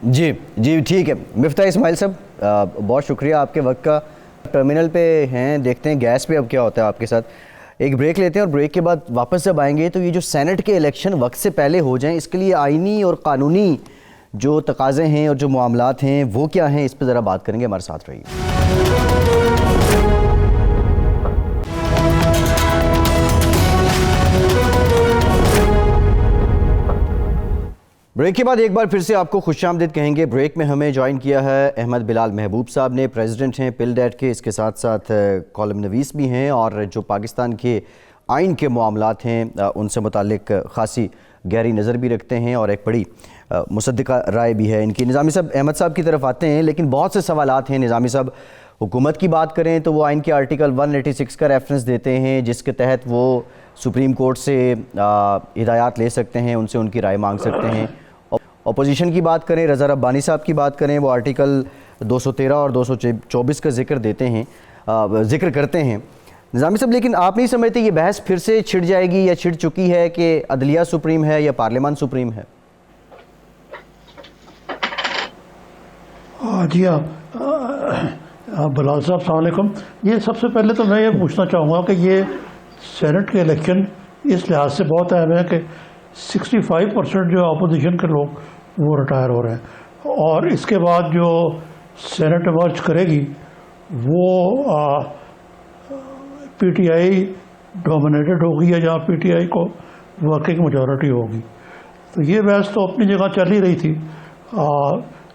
جی ٹھیک ہے. مفتاح اسماعیل صاحب بہت شکریہ آپ کے وقت کا. ٹرمینل پہ ہیں، دیکھتے ہیں گیس پہ اب کیا ہوتا ہے آپ کے ساتھ. ایک بریک لیتے ہیں اور بریک کے بعد واپس جب آئیں گے تو یہ جو سینٹ کے الیکشن وقت سے پہلے ہو جائیں اس کے لیے آئینی اور قانونی جو تقاضے ہیں اور جو معاملات ہیں وہ کیا ہیں، اس پہ ذرا بات کریں گے. ہمارے ساتھ رہیے. بریک کے بعد ایک بار پھر سے آپ کو خوش آمدید کہیں گے. بریک میں ہمیں جوائن کیا ہے احمد بلال محبوب صاحب نے، پریزیڈنٹ ہیں پل ڈیٹ کے، اس کے ساتھ ساتھ کالم نویس بھی ہیں اور جو پاکستان کے آئین کے معاملات ہیں ان سے متعلق خاصی گہری نظر بھی رکھتے ہیں اور ایک بڑی مصدقہ رائے بھی ہے ان کی. نظامی صاحب، احمد صاحب کی طرف آتے ہیں لیکن بہت سے سوالات ہیں. نظامی صاحب، حکومت کی بات کریں تو وہ آئین کے آرٹیکل 186 کا ریفرنس دیتے ہیں جس کے تحت وہ سپریم کورٹ سے ہدایات لے سکتے ہیں، ان سے ان کی رائے مانگ سکتے ہیں. اپوزیشن کی بات کریں، رضا ربانی صاحب کی بات کریں، وہ آرٹیکل 213 اور 224 کا ذکر کرتے ہیں. نظامی صاحب، لیکن آپ نہیں سمجھتے یہ بحث پھر سے چھڑ جائے گی یا چھڑ چکی ہے کہ عدلیہ سپریم ہے یا پارلیمان سپریم ہے؟ جی ہاں بلال صاحب السلام علیکم. یہ سب سے پہلے تو میں یہ پوچھنا چاہوں گا کہ یہ سینٹ کے الیکشن اس لحاظ سے بہت اہم ہے کہ 65% جو اپوزیشن کے لوگ وہ ریٹائر ہو رہے ہیں، اور اس کے بعد جو سینٹ ایمرج کرے گی وہ پی ٹی آئی ڈومینیٹڈ ہوگی یا جہاں پی ٹی آئی کو ورکنگ میجورٹی ہوگی. تو یہ بحث تو اپنی جگہ چل ہی رہی تھی.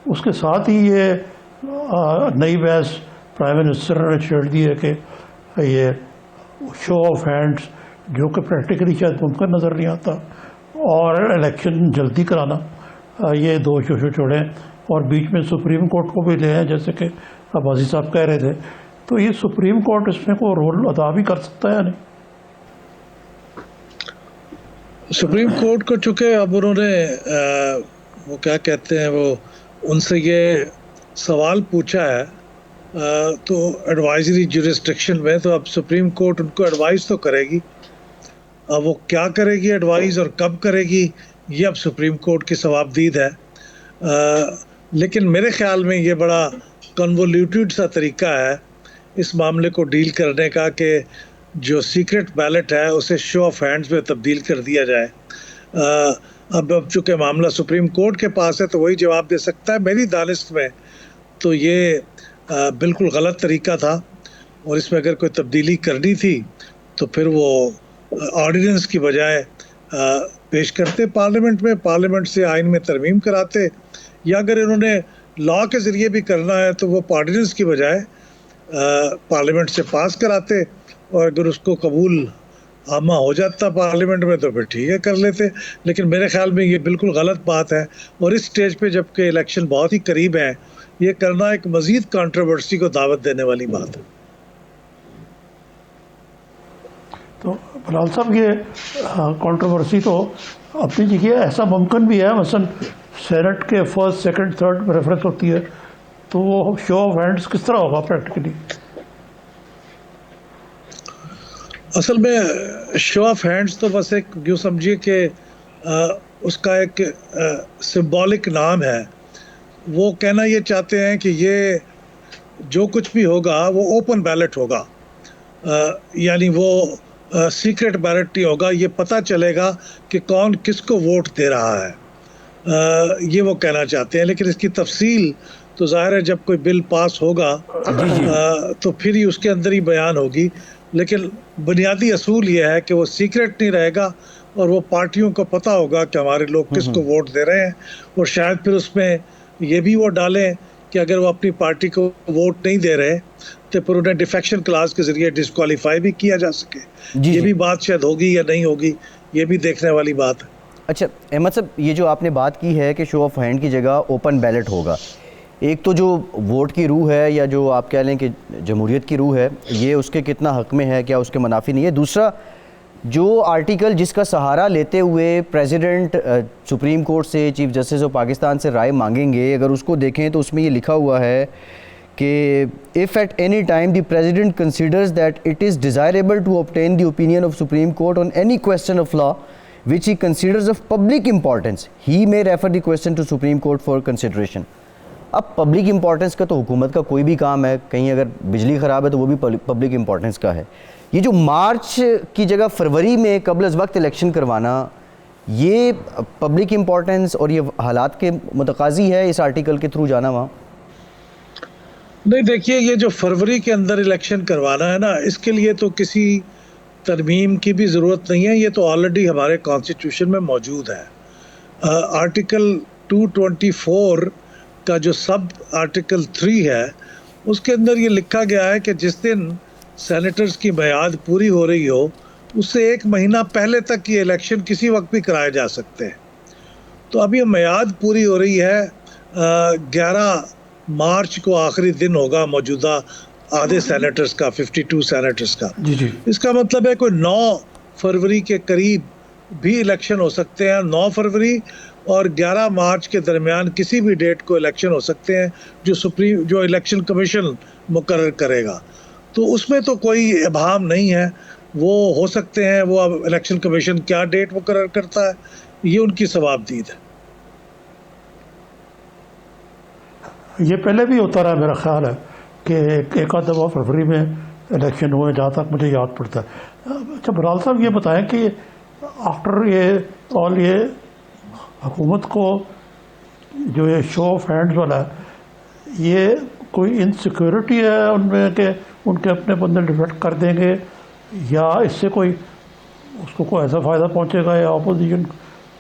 اس کے ساتھ ہی یہ نئی بحث پرائم منسٹر نے چھیڑ دی ہے کہ یہ شو آف ہینڈز جو کہ پریکٹیکلی شاید ممکن نظر نہیں آتا، اور الیکشن جلدی کرانا، یہ دو ایشو چھوڑیں اور بیچ میں سپریم کورٹ کو بھی لے ہیں جیسے کہ عباسی صاحب کہہ رہے تھے. تو یہ سپریم کورٹ اس میں کوئی رول ادا بھی کر سکتا ہے یا نہیں؟ سپریم کورٹ کو چونکہ اب انہوں نے وہ کیا کہتے ہیں وہ ان سے یہ سوال پوچھا ہے تو ایڈوائزری جورسڈکشن میں، تو اب سپریم کورٹ ان کو ایڈوائز تو کرے گی. اب وہ کیا کرے گی ایڈوائز اور کب کرے گی یہ اب سپریم کورٹ کی ثوابدید ہے. لیکن میرے خیال میں یہ بڑا کنولیوٹڈ سا طریقہ ہے اس معاملے کو ڈیل کرنے کا کہ جو سیکرٹ بیلٹ ہے اسے شو آف ہینڈز میں تبدیل کر دیا جائے. اب چونکہ معاملہ سپریم کورٹ کے پاس ہے تو وہی جواب دے سکتا ہے. میری دانست میں تو یہ بالکل غلط طریقہ تھا، اور اس میں اگر کوئی تبدیلی کرنی تھی تو پھر وہ آرڈیننس کی بجائے پیش کرتے پارلیمنٹ میں، پارلیمنٹ سے آئین میں ترمیم کراتے، یا اگر انہوں نے لاء کے ذریعے بھی کرنا ہے تو وہ آرڈیننس کی بجائے پارلیمنٹ سے پاس کراتے، اور اگر اس کو قبول عامہ ہو جاتا پارلیمنٹ میں تو پھر ٹھیک ہے کر لیتے. لیکن میرے خیال میں یہ بالکل غلط بات ہے، اور اس سٹیج پہ جب کہ الیکشن بہت ہی قریب ہے یہ کرنا ایک مزید کنٹروورسی کو دعوت دینے والی بات ہے. تو بلال صاحب یہ کنٹروورسی تو اپنی جگہ ایسا ممکن بھی ہے، مثلا سینٹ کے فرسٹ سیکنڈ تھرڈ میں ریفرنس ہوتی ہے تو وہ شو آف ہینڈز کس طرح ہوگا پریکٹیکلی؟ اصل میں شو آف ہینڈز تو بس ایک یوں سمجھیے کہ اس کا ایک سمبولک نام ہے. وہ کہنا یہ چاہتے ہیں کہ یہ جو کچھ بھی ہوگا وہ اوپن بیلٹ ہوگا، یعنی وہ سیکرٹ بیلٹ نہیں ہوگا. یہ پتہ چلے گا کہ کون کس کو ووٹ دے رہا ہے. یہ وہ کہنا چاہتے ہیں. لیکن اس کی تفصیل تو ظاہر ہے جب کوئی بل پاس ہوگا تو پھر ہی اس کے اندر ہی بیان ہوگی. لیکن بنیادی اصول یہ ہے کہ وہ سیکرٹ نہیں رہے گا اور وہ پارٹیوں کو پتہ ہوگا کہ ہمارے لوگ کس کو ووٹ دے رہے ہیں. اور شاید پھر اس میں یہ بھی وہ ڈالیں کہ اگر وہ اپنی پارٹی کو ووٹ نہیں دے رہے تو پھر انہیں ڈیفیکشن کلاس کے ذریعے ڈسکوالیفائی بھی کیا جا سکے. یہ بھی بات شاید ہوگی یا نہیں ہوگی, یہ بھی دیکھنے والی بات ہے. اچھا احمد صاحب, یہ جو آپ نے بات کی ہے کہ شو آف ہینڈ کی جگہ اوپن بیلٹ ہوگا, ایک تو جو ووٹ کی روح ہے یا جو آپ کہہ لیں کہ جمہوریت کی روح ہے, یہ اس کے کتنا حق میں ہے, کیا اس کے منافی نہیں ہے. دوسرا, جو آرٹیکل جس کا سہارا لیتے ہوئے پریزیڈنٹ سپریم کورٹ سے, چیف جسٹس آف پاکستان سے رائے مانگیں گے, اگر اس کو دیکھیں تو اس میں یہ لکھا ہوا ہے کہ if at any time the president considers that it is desirable to obtain the opinion of Supreme Court on any question of law which he considers of public importance, he may refer the question to Supreme Court for consideration. اب public importance کا تو حکومت کا کوئی بھی کام ہے, کہیں اگر بجلی خراب ہے تو وہ بھی پبلک امپورٹنس کا ہے. یہ جو مارچ کی جگہ فروری میں قبل از وقت الیکشن کروانا, یہ پبلک امپورٹنس اور یہ حالات کے متقاضی ہے اس آرٹیکل کے تھرو جانا وہاں؟ نہیں, دیکھیے یہ جو فروری کے اندر الیکشن کروانا ہے نا, اس کے لیے تو کسی ترمیم کی بھی ضرورت نہیں ہے. یہ تو آلریڈی ہمارے کانسٹیٹیوشن میں موجود ہے. آرٹیکل 224 کا جو سب آرٹیکل 3 ہے, اس کے اندر یہ لکھا گیا ہے کہ جس دن سینیٹرز کی میعاد پوری ہو رہی ہو اس سے 1 مہینہ پہلے تک یہ الیکشن کسی وقت بھی کرائے جا سکتے ہیں. تو اب یہ میعاد پوری ہو رہی ہے, 11 مارچ کو آخری دن ہوگا موجودہ آدھے سینیٹرز کا, 52 سینیٹرز کا. اس کا مطلب ہے کوئی 9 فروری کے قریب بھی الیکشن ہو سکتے ہیں. 9 فروری اور 11 مارچ کے درمیان کسی بھی ڈیٹ کو الیکشن ہو سکتے ہیں جو الیکشن کمیشن مقرر کرے گا. تو اس میں تو کوئی ابہام نہیں ہے, وہ ہو سکتے ہیں. وہ اب الیکشن کمیشن کیا ڈیٹ مقرر کرتا ہے یہ ان کی ثوابدید ہے. یہ پہلے بھی ہوتا رہا میرا خیال ہے کہ ایک آدھ دفعہ فروری میں الیکشن ہوئے, جہاں تک مجھے یاد پڑتا ہے. اچھا برال صاحب یہ بتائیں کہ آفٹر یہ حکومت کو جو یہ شو آف ہینڈز والا ہے, یہ کوئی انسیکیورٹی ہے ان میں کہ ان کے اپنے بندے ڈیفیکٹ کر دیں گے, یا اس سے کوئی اس کو کوئی ایسا فائدہ پہنچے گا یا اپوزیشن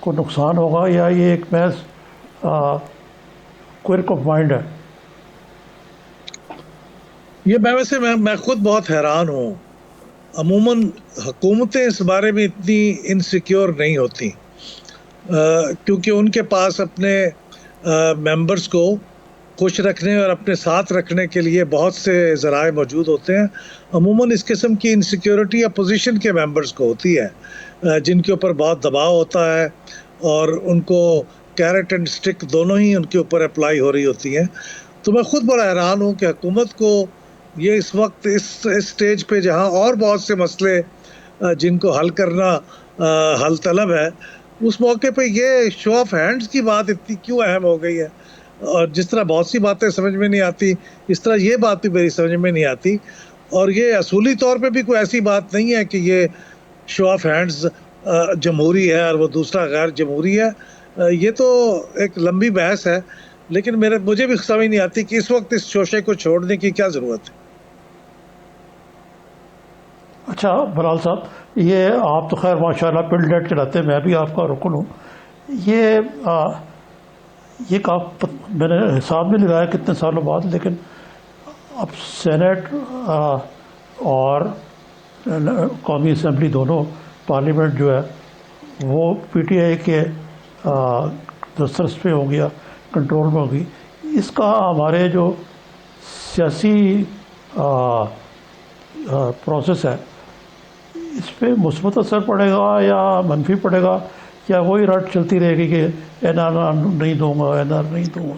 کو نقصان ہوگا, یا یہ ایک محض کوئرک آف مائنڈ ہے؟ یہ میں خود بہت حیران ہوں. عموماً حکومتیں اس بارے میں اتنی انسیکیور نہیں ہوتی کیونکہ ان کے پاس اپنے ممبرز کو خوش رکھنے اور اپنے ساتھ رکھنے کے لیے بہت سے ذرائع موجود ہوتے ہیں. عموماً اس قسم کی انسیکیورٹی اپوزیشن کے ممبرز کو ہوتی ہے جن کے اوپر بہت دباؤ ہوتا ہے اور ان کو کیرٹ اینڈ سٹک دونوں ہی ان کے اوپر اپلائی ہو رہی ہوتی ہیں. تو میں خود بڑا حیران ہوں کہ حکومت کو یہ اس وقت اس سٹیج پہ جہاں اور بہت سے مسئلے جن کو حل کرنا حل طلب ہے, اس موقع پہ یہ شو آف ہینڈز کی بات اتنی کیوں اہم ہو گئی ہے. اور جس طرح بہت سی باتیں سمجھ میں نہیں آتی, اس طرح یہ بات بھی میری سمجھ میں نہیں آتی. اور یہ اصولی طور پہ بھی کوئی ایسی بات نہیں ہے کہ یہ شو آف ہینڈز جمہوری ہے اور وہ دوسرا غیر جمہوری ہے. یہ تو ایک لمبی بحث ہے, لیکن مجھے بھی سمجھ نہیں آتی کہ اس وقت اس شوشے کو چھوڑنے کی کیا ضرورت ہے. اچھا برال صاحب, یہ آپ تو خیر ماشاءاللہ پل ڈیٹ چلاتے ہیں, میں بھی آپ کا رکن ہوں. یہ میں نے حساب نہیں لگایا کتنے سالوں بعد, لیکن اب سینٹ اور قومی اسمبلی دونوں پارلیمنٹ جو ہے وہ پی ٹی آئی کے دسترس پہ ہو گیا, کنٹرول میں ہوگی. اس کا ہمارے جو سیاسی پروسیس ہے اس پہ مثبت اثر پڑے گا یا منفی پڑے گا, یا وہی رٹ چلتی رہے گی کہ این آر نہیں دوں گا, این آر نہیں دوں گا؟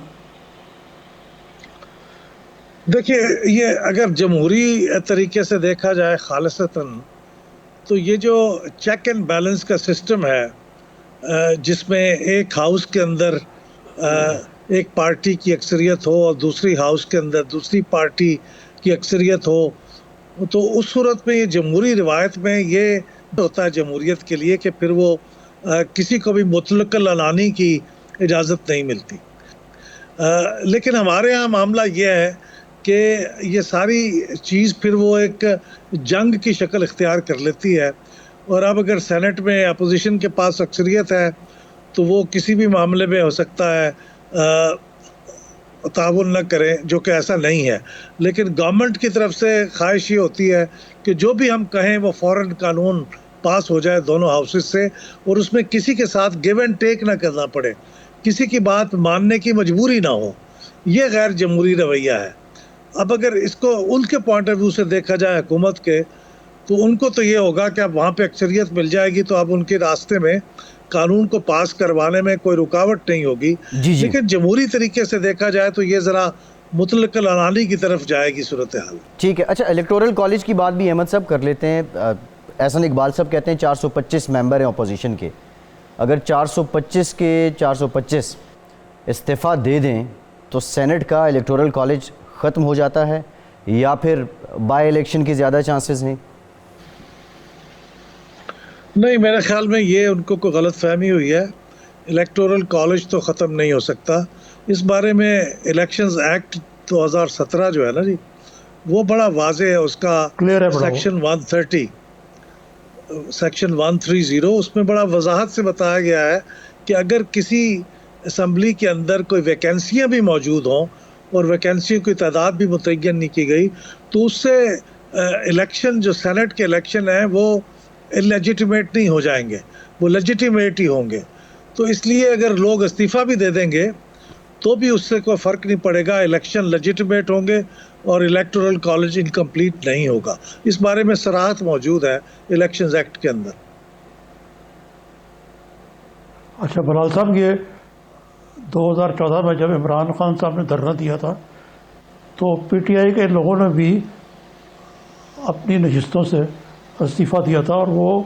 دیکھیے یہ اگر جمہوری طریقے سے دیکھا جائے خالصتاً, تو یہ جو چیک اینڈ بیلنس کا سسٹم ہے جس میں ایک ہاؤس کے اندر ایک پارٹی کی اکثریت ہو اور دوسری ہاؤس کے اندر دوسری پارٹی کی اکثریت ہو, تو اس صورت میں یہ جمہوری روایت میں یہ ہوتا ہے جمہوریت کے لیے کہ پھر وہ کسی کو بھی مطلق العنانی کی اجازت نہیں ملتی. لیکن ہمارے ہاں معاملہ یہ ہے کہ یہ ساری چیز پھر وہ ایک جنگ کی شکل اختیار کر لیتی ہے, اور اب اگر سینٹ میں اپوزیشن کے پاس اکثریت ہے تو وہ کسی بھی معاملے میں ہو سکتا ہے تعاون نہ کریں, جو کہ ایسا نہیں ہے. لیکن گورنمنٹ کی طرف سے خواہش یہ ہوتی ہے کہ جو بھی ہم کہیں وہ فوراً قانون پاس ہو جائے دونوں ہاؤسز سے, اور اس میں کسی کے ساتھ گیو اینڈ ٹیک نہ کرنا پڑے, کسی کی بات ماننے کی مجبوری نہ ہو. یہ غیر جمہوری رویہ ہے. اب اگر اس کو ان کے پوائنٹ آف ویو سے دیکھا جائے حکومت کے, تو ان کو تو یہ ہوگا کہ اب وہاں پہ اکثریت مل جائے گی تو اب ان کے راستے میں قانون کو پاس کروانے میں کوئی رکاوٹ نہیں ہوگی. لیکن جمہوری طریقے سے دیکھا جائے تو یہ ذرا مطلق العنانی کی طرف جائے گی صورتحال. ٹھیک ہے. اچھا, الیکٹورل کالج کی بات بھی احمد صاحب کر لیتے ہیں. احسن اقبال صاحب کہتے ہیں 425 ممبر ہیں اپوزیشن کے, اگر 425 کے 425 استعفیٰ دے دیں تو سینٹ کا الیکٹورل کالج ختم ہو جاتا ہے, یا پھر بائی الیکشن کی زیادہ چانسز ہیں؟ نہیں, میرے خیال میں یہ ان کو کوئی غلط فہمی ہوئی ہے. الیکٹورل کالج تو ختم نہیں ہو سکتا. اس بارے میں الیکشنز ایکٹ 2017 جو ہے نا جی, وہ بڑا واضح ہے. اس کا سیکشن 130 اس میں بڑا وضاحت سے بتایا گیا ہے کہ اگر کسی اسمبلی کے اندر کوئی ویکینسیاں بھی موجود ہوں اور ویکینسیوں کی تعداد بھی متعین نہیں کی گئی, تو اس سے الیکشن جو سینٹ کے الیکشن ہیں وہ لیجیٹیمیٹ نہیں ہو جائیں گے, وہ لیجیٹیمیٹ ہی ہوں گے. تو اس لیے اگر لوگ استعفیٰ بھی دے دیں گے تو بھی اس سے کوئی فرق نہیں پڑے گا, الیکشن لیجیٹیمیٹ ہوں گے اور الیکٹورل کالج انکمپلیٹ نہیں ہوگا. اس بارے میں صراحت موجود ہے الیکشنز ایکٹ کے اندر. اچھا بلال صاحب, یہ 2014 میں جب عمران خان صاحب نے دھرنا دیا تھا تو پی ٹی آئی کے لوگوں نے بھی اپنی نشستوں سے استعفیٰ دیا تھا, اور وہ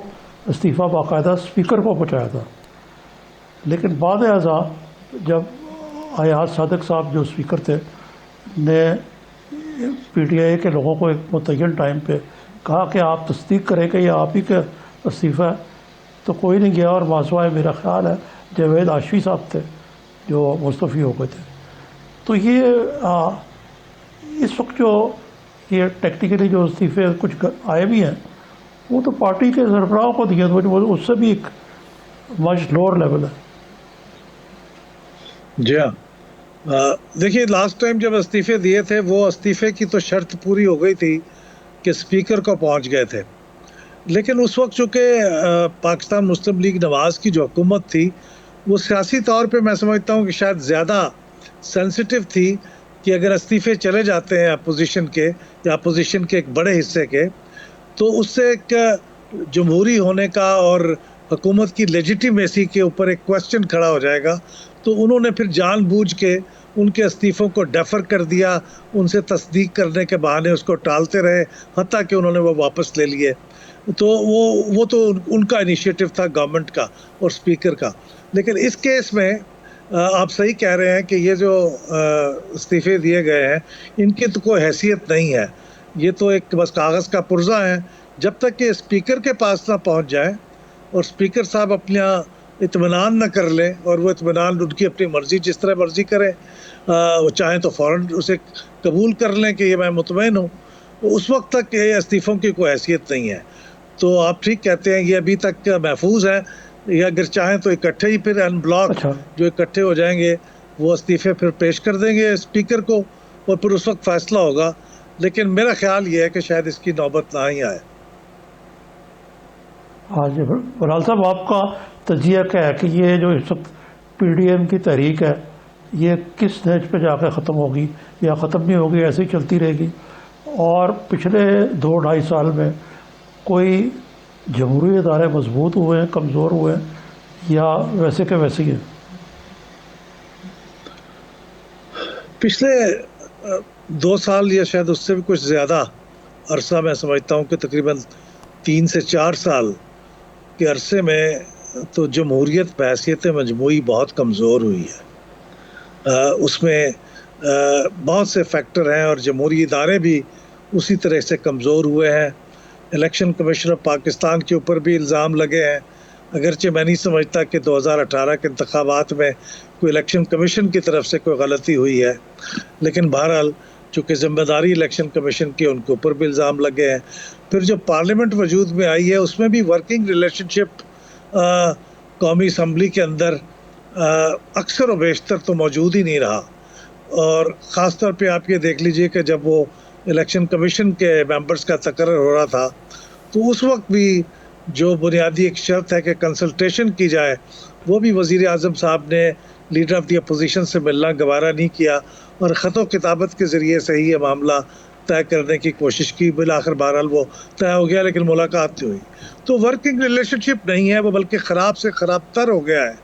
استعفیٰ باقاعدہ اسپیکر کو پہنچایا تھا. لیکن بعد ازاں جب ایاز صادق صاحب جو اسپیکر تھے نے پی ٹی آئی کے لوگوں کو ایک متعین ٹائم پہ کہا کہ آپ تصدیق کریں کہ یہ آپ ہی کا استعفیٰ ہے, تو کوئی نہیں گیا, اور ماسوائے میرا خیال ہے جاوید آشفی صاحب تھے جو مستعفی ہو گئے تھے. تو یہ اس وقت جو یہ ٹیکنیکلی جو استعفے کچھ آئے بھی ہیں وہ تو پارٹی کے سربراہوں کو دیا, تو اس سے بھی ایک مچ لوور لیول ہے. جی ہاں, دیکھیے لاسٹ ٹائم جب استعفے دیے تھے وہ استعفے کی تو شرط پوری ہو گئی تھی کہ اسپیکر کو پہنچ گئے تھے. لیکن اس وقت چونکہ پاکستان مسلم لیگ نواز کی جو حکومت تھی وہ سیاسی طور پہ میں سمجھتا ہوں کہ شاید زیادہ سینسٹیو تھی کہ اگر استعفے چلے جاتے ہیں اپوزیشن کے یا اپوزیشن کے ایک بڑے حصے کے, تو اس سے ایک جمہوری ہونے کا اور حکومت کی لیجیٹیمیسی کے اوپر ایک کوسچن کھڑا ہو جائے گا. تو انہوں نے پھر جان بوجھ کے ان کے استعفوں کو ڈیفر کر دیا, ان سے تصدیق کرنے کے بہانے اس کو ٹالتے رہے, حتیٰ کہ انہوں نے وہ واپس لے لیے. تو وہ تو ان کا انیشیٹو تھا گورنمنٹ کا اور اسپیکر کا. لیکن اس کیس میں آپ صحیح کہہ رہے ہیں کہ یہ جو استعفے دیے گئے ہیں ان کی تو کوئی حیثیت نہیں ہے, یہ تو ایک بس کاغذ کا پرزہ ہے. جب تک کہ اسپیکر کے پاس نہ پہنچ جائے اور اسپیکر صاحب اپنا اطمینان نہ کر لیں, اور وہ اطمینان ان کی اپنی مرضی جس طرح مرضی کریں, وہ چاہیں تو فوراً اسے قبول کر لیں کہ یہ میں مطمئن ہوں, اس وقت تک یہ استعفوں کی کوئی حیثیت نہیں ہے. تو آپ ٹھیک کہتے ہیں, یہ ابھی تک محفوظ ہے. یا اگر چاہیں تو اکٹھے ہی پھر ان بلاک جو اکٹھے ہو جائیں گے وہ استعفے پھر پیش کر دیں گے اسپیکر کو, اور پھر اس وقت فیصلہ ہوگا. لیکن میرا خیال یہ ہے کہ شاید اس کی نوبت نہ ہی آئے. ہاں جی بلال صاحب, آپ کا تجزیہ کیا ہے کہ یہ جو اس وقت پی ڈی ایم کی تحریک ہے یہ کس سٹیج پہ جا کے ختم ہوگی, یا ختم نہیں ہوگی, ایسے ہی چلتی رہے گی؟ اور پچھلے 2-2.5 سال میں کوئی جمہوری ادارے مضبوط ہوئے ہیں, کمزور ہوئے ہیں, یا ویسے کہ ویسے ہی ہیں؟ پچھلے 2 سال یا شاید اس سے بھی کچھ زیادہ عرصہ میں سمجھتا ہوں کہ تقریباً 3 سے 4 سال کے عرصے میں تو جمہوریت بحیثیت مجموعی بہت کمزور ہوئی ہے. اس میں بہت سے فیکٹر ہیں اور جمہوری ادارے بھی اسی طرح سے کمزور ہوئے ہیں. الیکشن کمیشن آف پاکستان کے اوپر بھی الزام لگے ہیں, اگرچہ میں نہیں سمجھتا کہ 2018 کے انتخابات میں کوئی الیکشن کمیشن کی طرف سے کوئی غلطی ہوئی ہے، لیکن بہرحال چونکہ ذمہ داری الیکشن کمیشن کی، ان کے اوپر بھی الزام لگے ہیں. پھر جو پارلیمنٹ وجود میں آئی ہے اس میں بھی ورکنگ ریلیشن شپ قومی اسمبلی کے اندر اکثر و بیشتر تو موجود ہی نہیں رہا. اور خاص طور پہ آپ یہ دیکھ لیجئے کہ جب وہ الیکشن کمیشن کے ممبرز کا تقرر ہو رہا تھا تو اس وقت بھی جو بنیادی ایک شرط ہے کہ کنسلٹیشن کی جائے، وہ بھی وزیر اعظم صاحب نے لیڈر آف دی اپوزیشن سے ملنا گوارا نہیں کیا اور خط و کتابت کے ذریعے سے ہی یہ معاملہ طے کرنے کی کوشش کی. بالآخر بہرحال وہ طے ہو گیا لیکن ملاقات نہیں ہوئی. تو ورکنگ ریلیشن شپ نہیں ہے، وہ بلکہ خراب سے خراب تر ہو گیا ہے.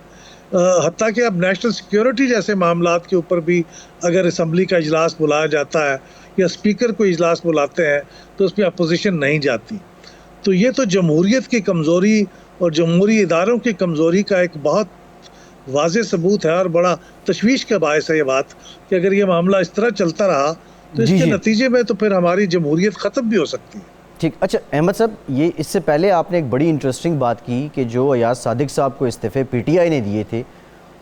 حتیٰ کہ اب نیشنل سیکیورٹی جیسے معاملات کے اوپر بھی اگر اسمبلی کا اجلاس بلایا جاتا ہے یا اسپیکر کو اجلاس بلاتے ہیں تو اس میں اپوزیشن نہیں جاتی. تو یہ تو جمہوریت کی کمزوری اور جمہوری اداروں کی کمزوری کا ایک بہت واضح ثبوت ہے، اور بڑا تشویش کا باعث ہے یہ بات کہ اگر یہ معاملہ اس طرح چلتا رہا تو اس کے نتیجے میں تو پھر ہماری جمہوریت ختم بھی ہو سکتی ہے. ٹھیک. اچھا احمد صاحب، یہ اس سے پہلے آپ نے ایک بڑی انٹرسٹنگ بات کی کہ جو ایاز صادق صاحب کو استعفے پی ٹی آئی نے دیے تھے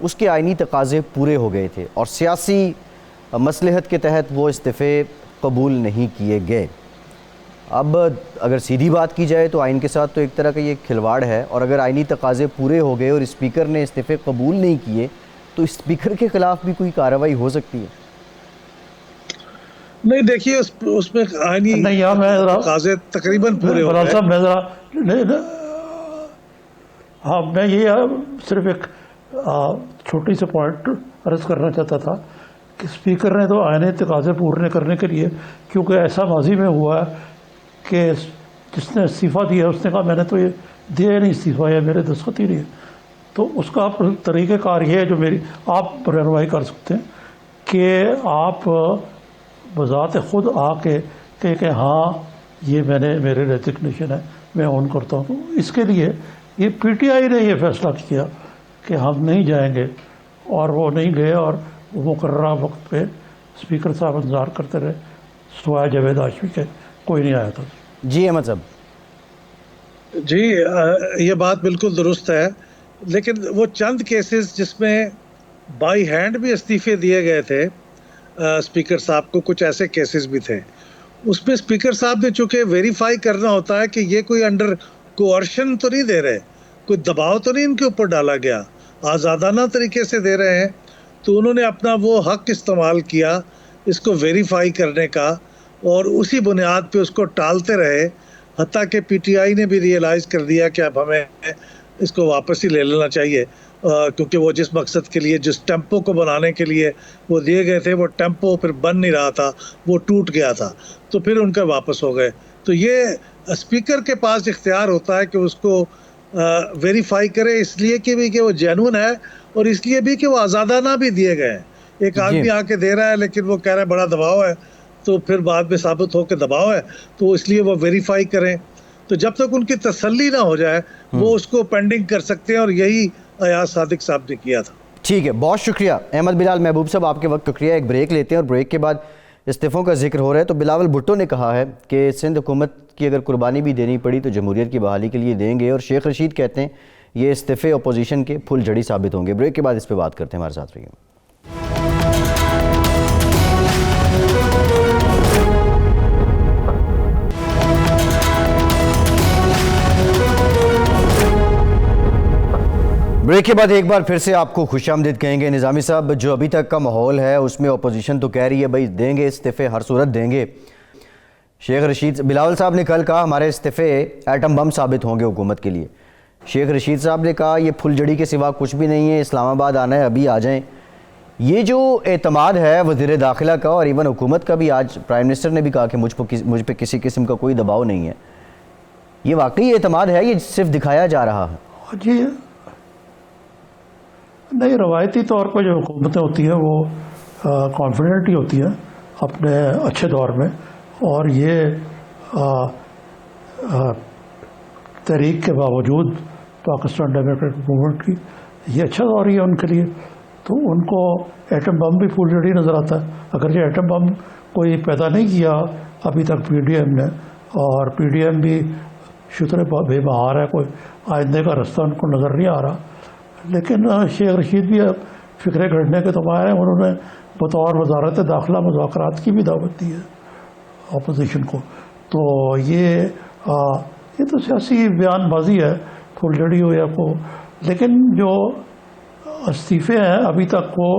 اس کے آئینی تقاضے پورے ہو گئے تھے اور سیاسی مصلحت کے تحت وہ استعفے قبول نہیں کیے گئے. اب اگر سیدھی بات کی جائے تو آئین کے ساتھ تو ایک طرح کا یہ کھلواڑ ہے، اور اگر آئینی تقاضے پورے ہو گئے اور اسپیکر نے استعفے قبول نہیں کیے تو اسپیکر کے خلاف بھی کوئی کارروائی ہو سکتی ہے؟ نہیں، دیکھیے اس میں آئینی تقاضے تقریباً پورے ہو گئے. ہاں، میں یہ صرف ایک چھوٹی سے پوائنٹ عرض کرنا چاہتا تھا کہ اسپیکر نے تو آئینی تقاضے پورے کرنے کے لیے، کیونکہ ایسا ماضی میں ہوا ہے کہ جس نے استعفیٰ دیا اس نے کہا میں نے تو یہ دیا ہی نہیں استعفیٰ، یا میرے دستخط ہی نہیں ہے. تو اس کا طریقہ کار یہ ہے جو میری آپ رہنمائی کر سکتے ہیں کہ آپ بذات خود آ کے کہ ہاں یہ میرے ریزگنیشن ہے، میں آن کرتا ہوں. تو اس کے لیے یہ پی ٹی آئی نے یہ فیصلہ کیا کہ ہم نہیں جائیں گے، اور وہ نہیں گئے، اور وہ مقررہ وقت پہ اسپیکر صاحب انتظار کرتے رہے سوائے جاوید ہاشمی کے، کوئی نہیں آیا تھا. جی احمد صاحب. جی یہ بات بالکل درست ہے، لیکن وہ چند کیسز جس میں بائی ہینڈ بھی استعفے دیے گئے تھے اسپیکر صاحب کو، کچھ ایسے کیسز بھی تھے. اس میں اسپیکر صاحب نے چونکہ ویریفائی کرنا ہوتا ہے کہ یہ کوئی انڈر کوارشن تو نہیں دے رہے، کوئی دباؤ تو نہیں ان کے اوپر ڈالا گیا، آزادانہ طریقے سے دے رہے ہیں. تو انہوں نے اپنا وہ حق استعمال کیا اس کو ویریفائی کرنے کا، اور اسی بنیاد پہ اس کو ٹالتے رہے. حتیٰ کہ پی ٹی آئی نے بھی ریئلائز کر دیا کہ اب ہمیں اس کو واپس ہی لے لینا چاہیے، کیونکہ وہ جس مقصد کے لیے، جس ٹیمپو کو بنانے کے لیے وہ دیے گئے تھے، وہ ٹیمپو پھر بن نہیں رہا تھا، وہ ٹوٹ گیا تھا، تو پھر ان کے واپس ہو گئے. تو یہ اسپیکر کے پاس اختیار ہوتا ہے کہ اس کو ویریفائی کرے، اس لیے کہ وہ جینون ہے، اور اس لیے بھی کہ وہ آزادانہ بھی دیے گئے ہیں. ایک آدمی آ کے دے رہا ہے لیکن وہ کہہ رہا ہے بڑا دباؤ ہے، تو پھر بعد میں ثابت ہو کے دباؤ ہے، تو اس لیے وہ ویریفائی کریں. تو جب تک ان کی تسلی نہ ہو جائے وہ اس کو پینڈنگ کر سکتے ہیں، اور یہی ایاز صادق صاحب نے کیا تھا. ٹھیک ہے، بہت شکریہ احمد بلال محبوب صاحب، آپ کے وقت شکریہ. ایک بریک لیتے ہیں، اور بریک کے بعد استعفوں کا ذکر ہو رہا ہے تو بلاول بھٹو نے کہا ہے کہ سندھ حکومت کی اگر قربانی بھی دینی پڑی تو جمہوریت کی بحالی کے لیے دیں گے، اور شیخ رشید کہتے ہیں یہ استعفے اپوزیشن کے پھل جھڑی ثابت ہوں گے. بریک کے بعد اس پہ بات کرتے ہیں، ہمارے ساتھ رہیے. بریک کے بعد ایک بار پھر سے آپ کو خوش آمدید کہیں گے. نظامی صاحب، جو ابھی تک کا ماحول ہے اس میں اپوزیشن تو کہہ رہی ہے بھائی دیں گے استعفے، ہر صورت دیں گے. شیخ رشید، بلاول صاحب نے کل کہا ہمارے استعفے ایٹم بم ثابت ہوں گے حکومت کے لیے. شیخ رشید صاحب نے کہا یہ پھل جڑی کے سوا کچھ بھی نہیں ہے، اسلام آباد آنا ہے ابھی آ جائیں. یہ جو اعتماد ہے وزیر داخلہ کا اور ایون حکومت کا بھی، آج پرائم منسٹر نے بھی کہا کہ مجھ پہ کسی قسم کا کوئی دباؤ نہیں ہے، یہ واقعی اعتماد ہے، یہ صرف دکھایا جا رہا ہے؟ جی نہیں، روایتی طور پر جو حکومتیں ہوتی ہیں وہ کانفیڈنٹ ہی ہوتی ہیں اپنے اچھے دور میں، اور یہ تحریک کے باوجود پاکستان ڈیموکریٹک موومنٹ کی یہ اچھا دور ہی ہے ان کے لیے. تو ان کو ایٹم بم بھی پھول جڑی نظر آتا ہے، اگرچہ ایٹم بم کوئی پیدا نہیں کیا ابھی تک پی ڈی ایم نے، اور پی ڈی ایم بھی شتر بے بہار ہے، کوئی آئندے کا رستہ ان کو نظر نہیں آ رہا. لیکن شیخ رشید بھی فکرے گھڑنے کے تو ماہر ہیں. انہوں نے بطور وزارت داخلہ مذاکرات کی بھی دعوت دی ہے اپوزیشن کو. تو یہ تو سیاسی بیان بازی ہے پھلجڑی ہو یا کو. لیکن جو استعفے ہیں ابھی تک وہ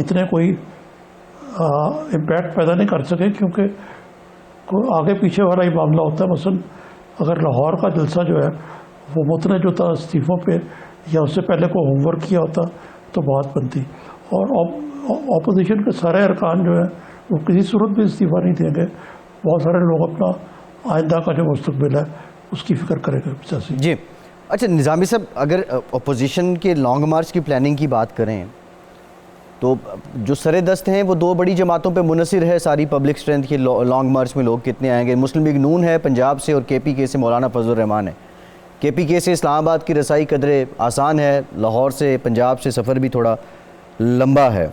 اتنے کوئی امپیکٹ پیدا نہیں کر سکے, کیونکہ آگے پیچھے والا ہی معاملہ ہوتا ہے. مثلا اگر لاہور کا جلسہ جو ہے وہ متنوع جو تھا استعفوں پہ, یا اس سے پہلے کو ہوم ورک کیا ہوتا تو بات بنتی. اور اپوزیشن کے سارے ارکان جو ہیں وہ کسی صورت بھی استعفیٰ نہیں دیں گے. بہت سارے لوگ اپنا آئندہ کا جو مستقبل ہے اس کی فکر کریں گے سیاسی. جی اچھا نظامی صاحب, اگر اپوزیشن کے لانگ مارچ کی پلاننگ کی بات کریں تو جو سر دست ہیں وہ دو بڑی جماعتوں پہ منحصر ہے ساری پبلک اسٹرینتھ کی. لانگ مارچ میں لوگ کتنے آئیں گے؟ مسلم لیگ نون ہے پنجاب سے, اور کے پی کے سے مولانا فضل الرحمان ہے. کے پی کے سے اسلام آباد کی رسائی قدرے آسان ہے, لاہور سے پنجاب سے سفر بھی تھوڑا لمبا ہے.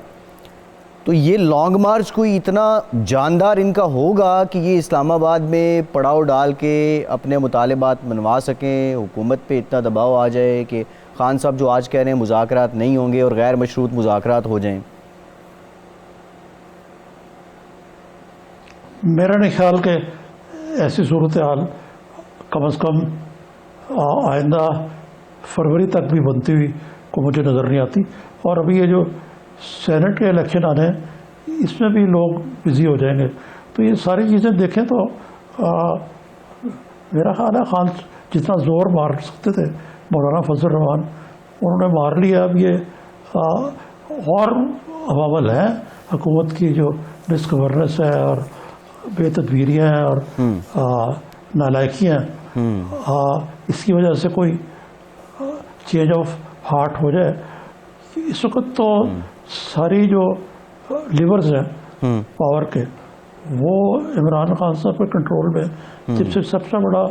تو یہ لانگ مارچ کوئی اتنا جاندار ان کا ہوگا کہ یہ اسلام آباد میں پڑاؤ ڈال کے اپنے مطالبات منوا سکیں, حکومت پہ اتنا دباؤ آ جائے کہ خان صاحب جو آج کہہ رہے ہیں مذاکرات نہیں ہوں گے اور غیر مشروط مذاکرات ہو جائیں؟ میرا نہیں خیال کہ ایسی صورتحال کم از کم آئندہ فروری تک بھی بنتی ہوئی کو مجھے نظر نہیں آتی. اور ابھی یہ جو سینٹ کے الیکشن آنے ہیں اس میں بھی لوگ بزی ہو جائیں گے. تو یہ ساری چیزیں دیکھیں تو میرا خیال ہے خان جتنا زور مار سکتے تھے مولانا فضل الرحمان انہوں نے مار لیا. اب یہ اور عوامل ہیں حکومت کی جو ڈس گورننس ہے اور بے تدبیریاں ہیں اور نالائکیاں ہیں, اس کی وجہ سے کوئی چینج آف ہارٹ ہو جائے. اس وقت تو ساری جو لیورز ہیں پاور کے وہ عمران خان صاحب کے کنٹرول میں. سب سے بڑا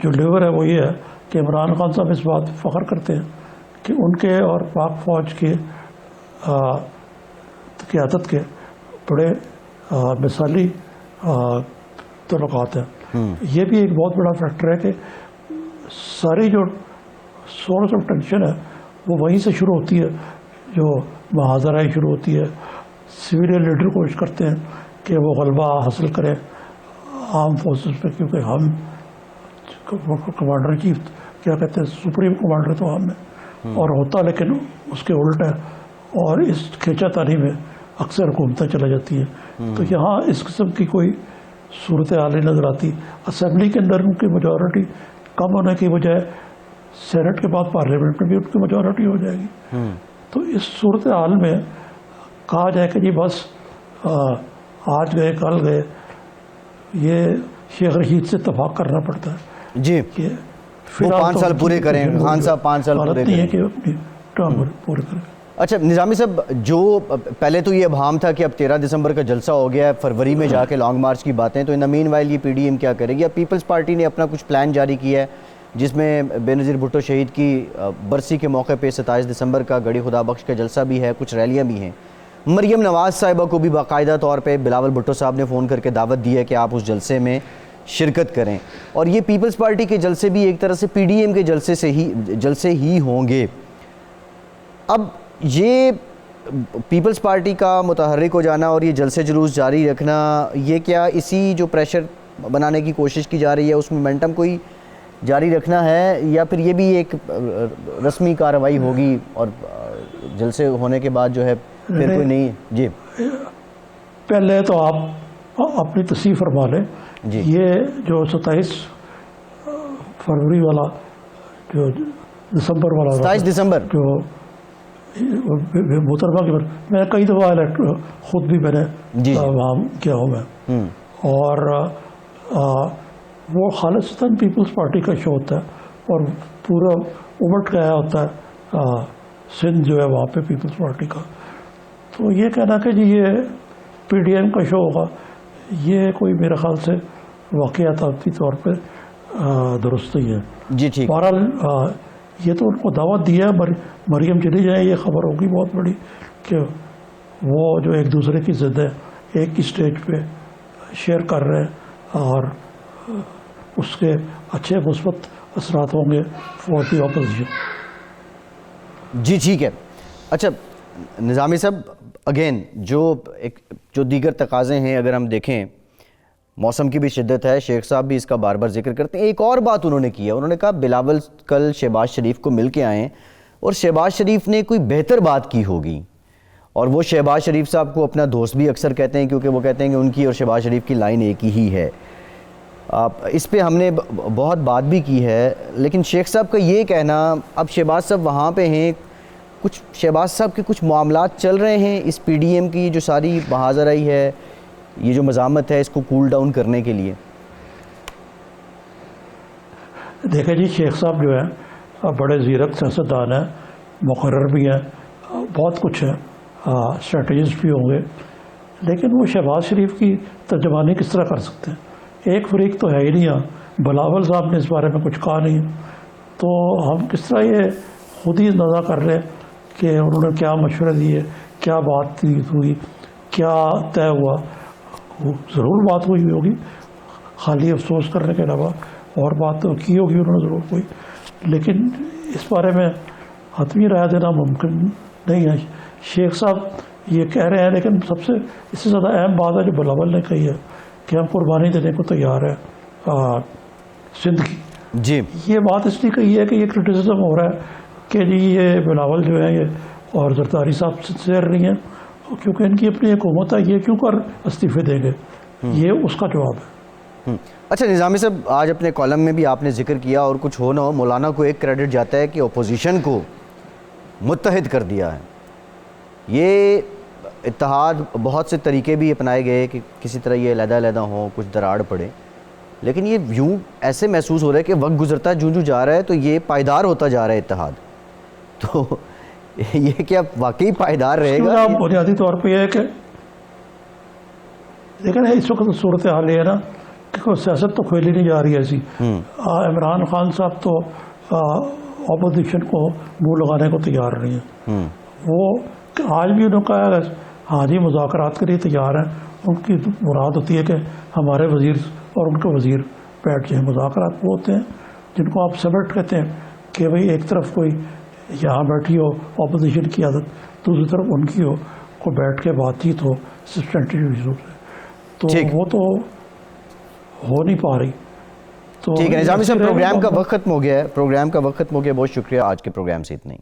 جو لیور ہے وہ یہ ہے کہ عمران خان صاحب اس بات فخر کرتے ہیں کہ ان کے اور پاک فوج کے قیادت کے بڑے مثالی تعلقات ہیں. یہ بھی ایک بہت بڑا فیکٹر ہے کہ ساری جو سورس آف ٹینشن ہے وہ وہیں سے شروع ہوتی ہے, جو محاذرائی شروع ہوتی ہے. سویلین لیڈر کوشش کرتے ہیں کہ وہ غلبہ حاصل کریں آرم فورسز پہ, کیونکہ ہم کمانڈر چیف کیا کہتے ہیں سپریم کمانڈر تو ہم ہیں, اور ہوتا لیکن اس کے الٹ ہے. اور اس کھینچا تانی میں اکثر حکومتیں چلا جاتی ہیں. تو یہاں اس قسم کی کوئی صورتحال نہیں نظر آتی. اسمبلی کے اندر ان کی میجورٹی کم ہونے کی بجائے سینٹ کے بعد پارلیمنٹ میں بھی ان کی میجورٹی ہو جائے گی. تو اس صورتحال میں کہا جائے کہ جی بس آج گئے کل گئے, یہ شیخ رشید سے اتفاق کرنا پڑتا ہے. جی کہ وہ 5 سال پورے کریں, خان صاحب 5 سال پورے نہیں ہے کریں. کہ اپنی ٹرم پورے کریں. اچھا نظامی صاحب, جو پہلے تو یہ ابہام تھا کہ اب 13 دسمبر کا جلسہ ہو گیا ہے, فروری میں جا کے لانگ مارچ کی باتیں, تو ان دا مین وائل یہ پی ڈی ایم کیا کرے گی؟ اب پیپلز پارٹی نے اپنا کچھ پلان جاری کیا ہے جس میں بے نظیر بھٹو شہید کی برسی کے موقع پہ 27 دسمبر کا گڑی خدا بخش کا جلسہ بھی ہے, کچھ ریلیاں بھی ہیں. مریم نواز صاحبہ کو بھی باقاعدہ طور پہ بلاول بھٹو صاحب نے فون کر کے دعوت دی ہے کہ آپ اس جلسے میں شرکت کریں, اور یہ پیپلز پارٹی کے جلسے بھی ایک طرح سے پی ڈی ایم کے جلسے ہی ہوں گے. اب یہ پیپلز پارٹی کا متحرک ہو جانا اور یہ جلسے جلوس جاری رکھنا, یہ کیا اسی جو پریشر بنانے کی کوشش کی جا رہی ہے اس مومنٹم کوئی جاری رکھنا ہے, یا پھر یہ بھی ایک رسمی کارروائی ہوگی اور جلسے ہونے کے بعد جو ہے پھر کوئی نہیں؟ جی پہلے تو آپ اپنی تصحیح فرما لیں. جی یہ جو 27 فروری والا جو دسمبر والا 27 دسمبر جو محترمہ کے میں کئی دفعہ خود بھی میں نے وہاں کیا ہوں میں, اور وہ خالصتاً پیپلز پارٹی کا شو ہوتا ہے اور پورا امٹ گیا ہوتا ہے سندھ جو ہے وہاں پہ پیپلز پارٹی کا. تو یہ کہنا کہ جی یہ پی ڈی ایم کا شو ہوگا, یہ کوئی میرے خیال سے واقعاتی طور پہ درست ہی ہے. جی ٹھیک. بہرحال یہ تو ان کو دعوت دی ہے, مریم چلی جائیں یہ خبر ہوگی بہت بڑی کہ وہ جو ایک دوسرے کی ضد ہے ایک ہی اسٹیج پہ شیئر کر رہے ہیں, اور اس کے اچھے مثبت اثرات ہوں گے فار دی اپوزیشن. جی ٹھیک ہے. اچھا نظامی صاحب، اگین جو دیگر تقاضے ہیں اگر ہم دیکھیں، موسم کی بھی شدت ہے، شیخ صاحب بھی اس کا بار بار ذکر کرتے ہیں. ایک اور بات انہوں نے کی ہے، انہوں نے کہا بلاول کل شہباز شریف کو مل کے آئیں اور شہباز شریف نے کوئی بہتر بات کی ہوگی، اور وہ شہباز شریف صاحب کو اپنا دوست بھی اکثر کہتے ہیں کیونکہ وہ کہتے ہیں کہ ان کی اور شہباز شریف کی لائن ایک ہی ہے. اس پہ ہم نے بہت بات بھی کی ہے، لیکن شیخ صاحب کا یہ کہنا، اب شہباز صاحب وہاں پہ ہیں، کچھ شہباز صاحب کے کچھ معاملات چل رہے ہیں اس پی ڈی ایم کی جو ساری بحاظر آئی ہے، یہ جو مزاحمت ہے اس کو کول ڈاؤن کرنے کے لیے. دیکھیں جی، شیخ صاحب جو ہیں بڑے زیرک سیاستدان ہیں، مقرر بھی ہیں، بہت کچھ ہے، اسٹریٹجسٹ بھی ہوں گے، لیکن وہ شہباز شریف کی ترجمانی کس طرح کر سکتے ہیں؟ ایک فریق تو ہے ہی نہیں یہاں. بلاول صاحب نے اس بارے میں کچھ کہا نہیں، تو ہم کس طرح یہ خود ہی اندازہ کر رہے ہیں کہ انہوں نے کیا مشورے دیے، کیا بات ہوئی، کیا طے ہوا. ضرور بات ہوئی ہوگی، خالی افسوس کرنے کے علاوہ اور بات تو کی ہوگی انہوں نے ضرور کوئی، لیکن اس بارے میں حتمی رائے دینا ممکن نہیں ہے. شیخ صاحب یہ کہہ رہے ہیں، لیکن سب سے اس سے زیادہ اہم بات ہے جو بلاول نے کہی ہے کہ ہم قربانی دینے کو تیار ہیں سندھ کی. جی یہ بات اس لیے کہی ہے کہ یہ کرٹیسزم ہو رہا ہے کہ جی یہ بلاول جو ہے یہ اور زرداری صاحب سنسیئر نہیں ہیں کیونکہ ان کی اپنی حکومت ہے، یہ کیوں کر استعفے دیں گے، یہ اس کا جواب ہے. اچھا نظامی صاحب، آج اپنے کالم میں بھی آپ نے ذکر کیا، اور کچھ ہو نہ ہو مولانا کو ایک کریڈٹ جاتا ہے کہ اپوزیشن کو متحد کر دیا ہے. یہ اتحاد بہت سے طریقے بھی اپنائے گئے کہ کسی طرح یہ علیحدہ علیحدہ ہوں، کچھ دراڑ پڑے، لیکن یہ یوں ایسے محسوس ہو رہا ہے کہ وقت گزرتا جوں جا رہا ہے تو یہ پائیدار ہوتا جا رہا ہے اتحاد. تو یہ کیا واقعی پائیدار رہے گا؟ بنیادی طور پہ یہ ہے کہ لیکن اس وقت صورتحال یہ ہے نا کہ کوئی سیاست تو کھیلی نہیں جا رہی ہے ایسی. عمران خان صاحب تو اپوزیشن کو منہ لگانے کو تیار نہیں ہے. وہ آج بھی انہوں نے کہا ہے ہاں جی مذاکرات کے لیے تیار ہیں. ان کی مراد ہوتی ہے کہ ہمارے وزیر اور ان کے وزیر بیٹھ جائیں. مذاکرات وہ ہوتے ہیں جن کو آپ سمٹ کہتے ہیں کہ بھئی ایک طرف کوئی یہاں بیٹھی ہو اپوزیشن کی عادت، دوسری طرف ان کی ہو، کو بیٹھ کے بات چیت ہو سسٹینٹیو ایشو سے، تو وہ تو ہو نہیں پا رہی. تو ٹھیک ہے نظامی صاحب، پروگرام کا وقت ختم ہو گیا ہے، بہت شکریہ. آج کے پروگرام سے اتنا ہی.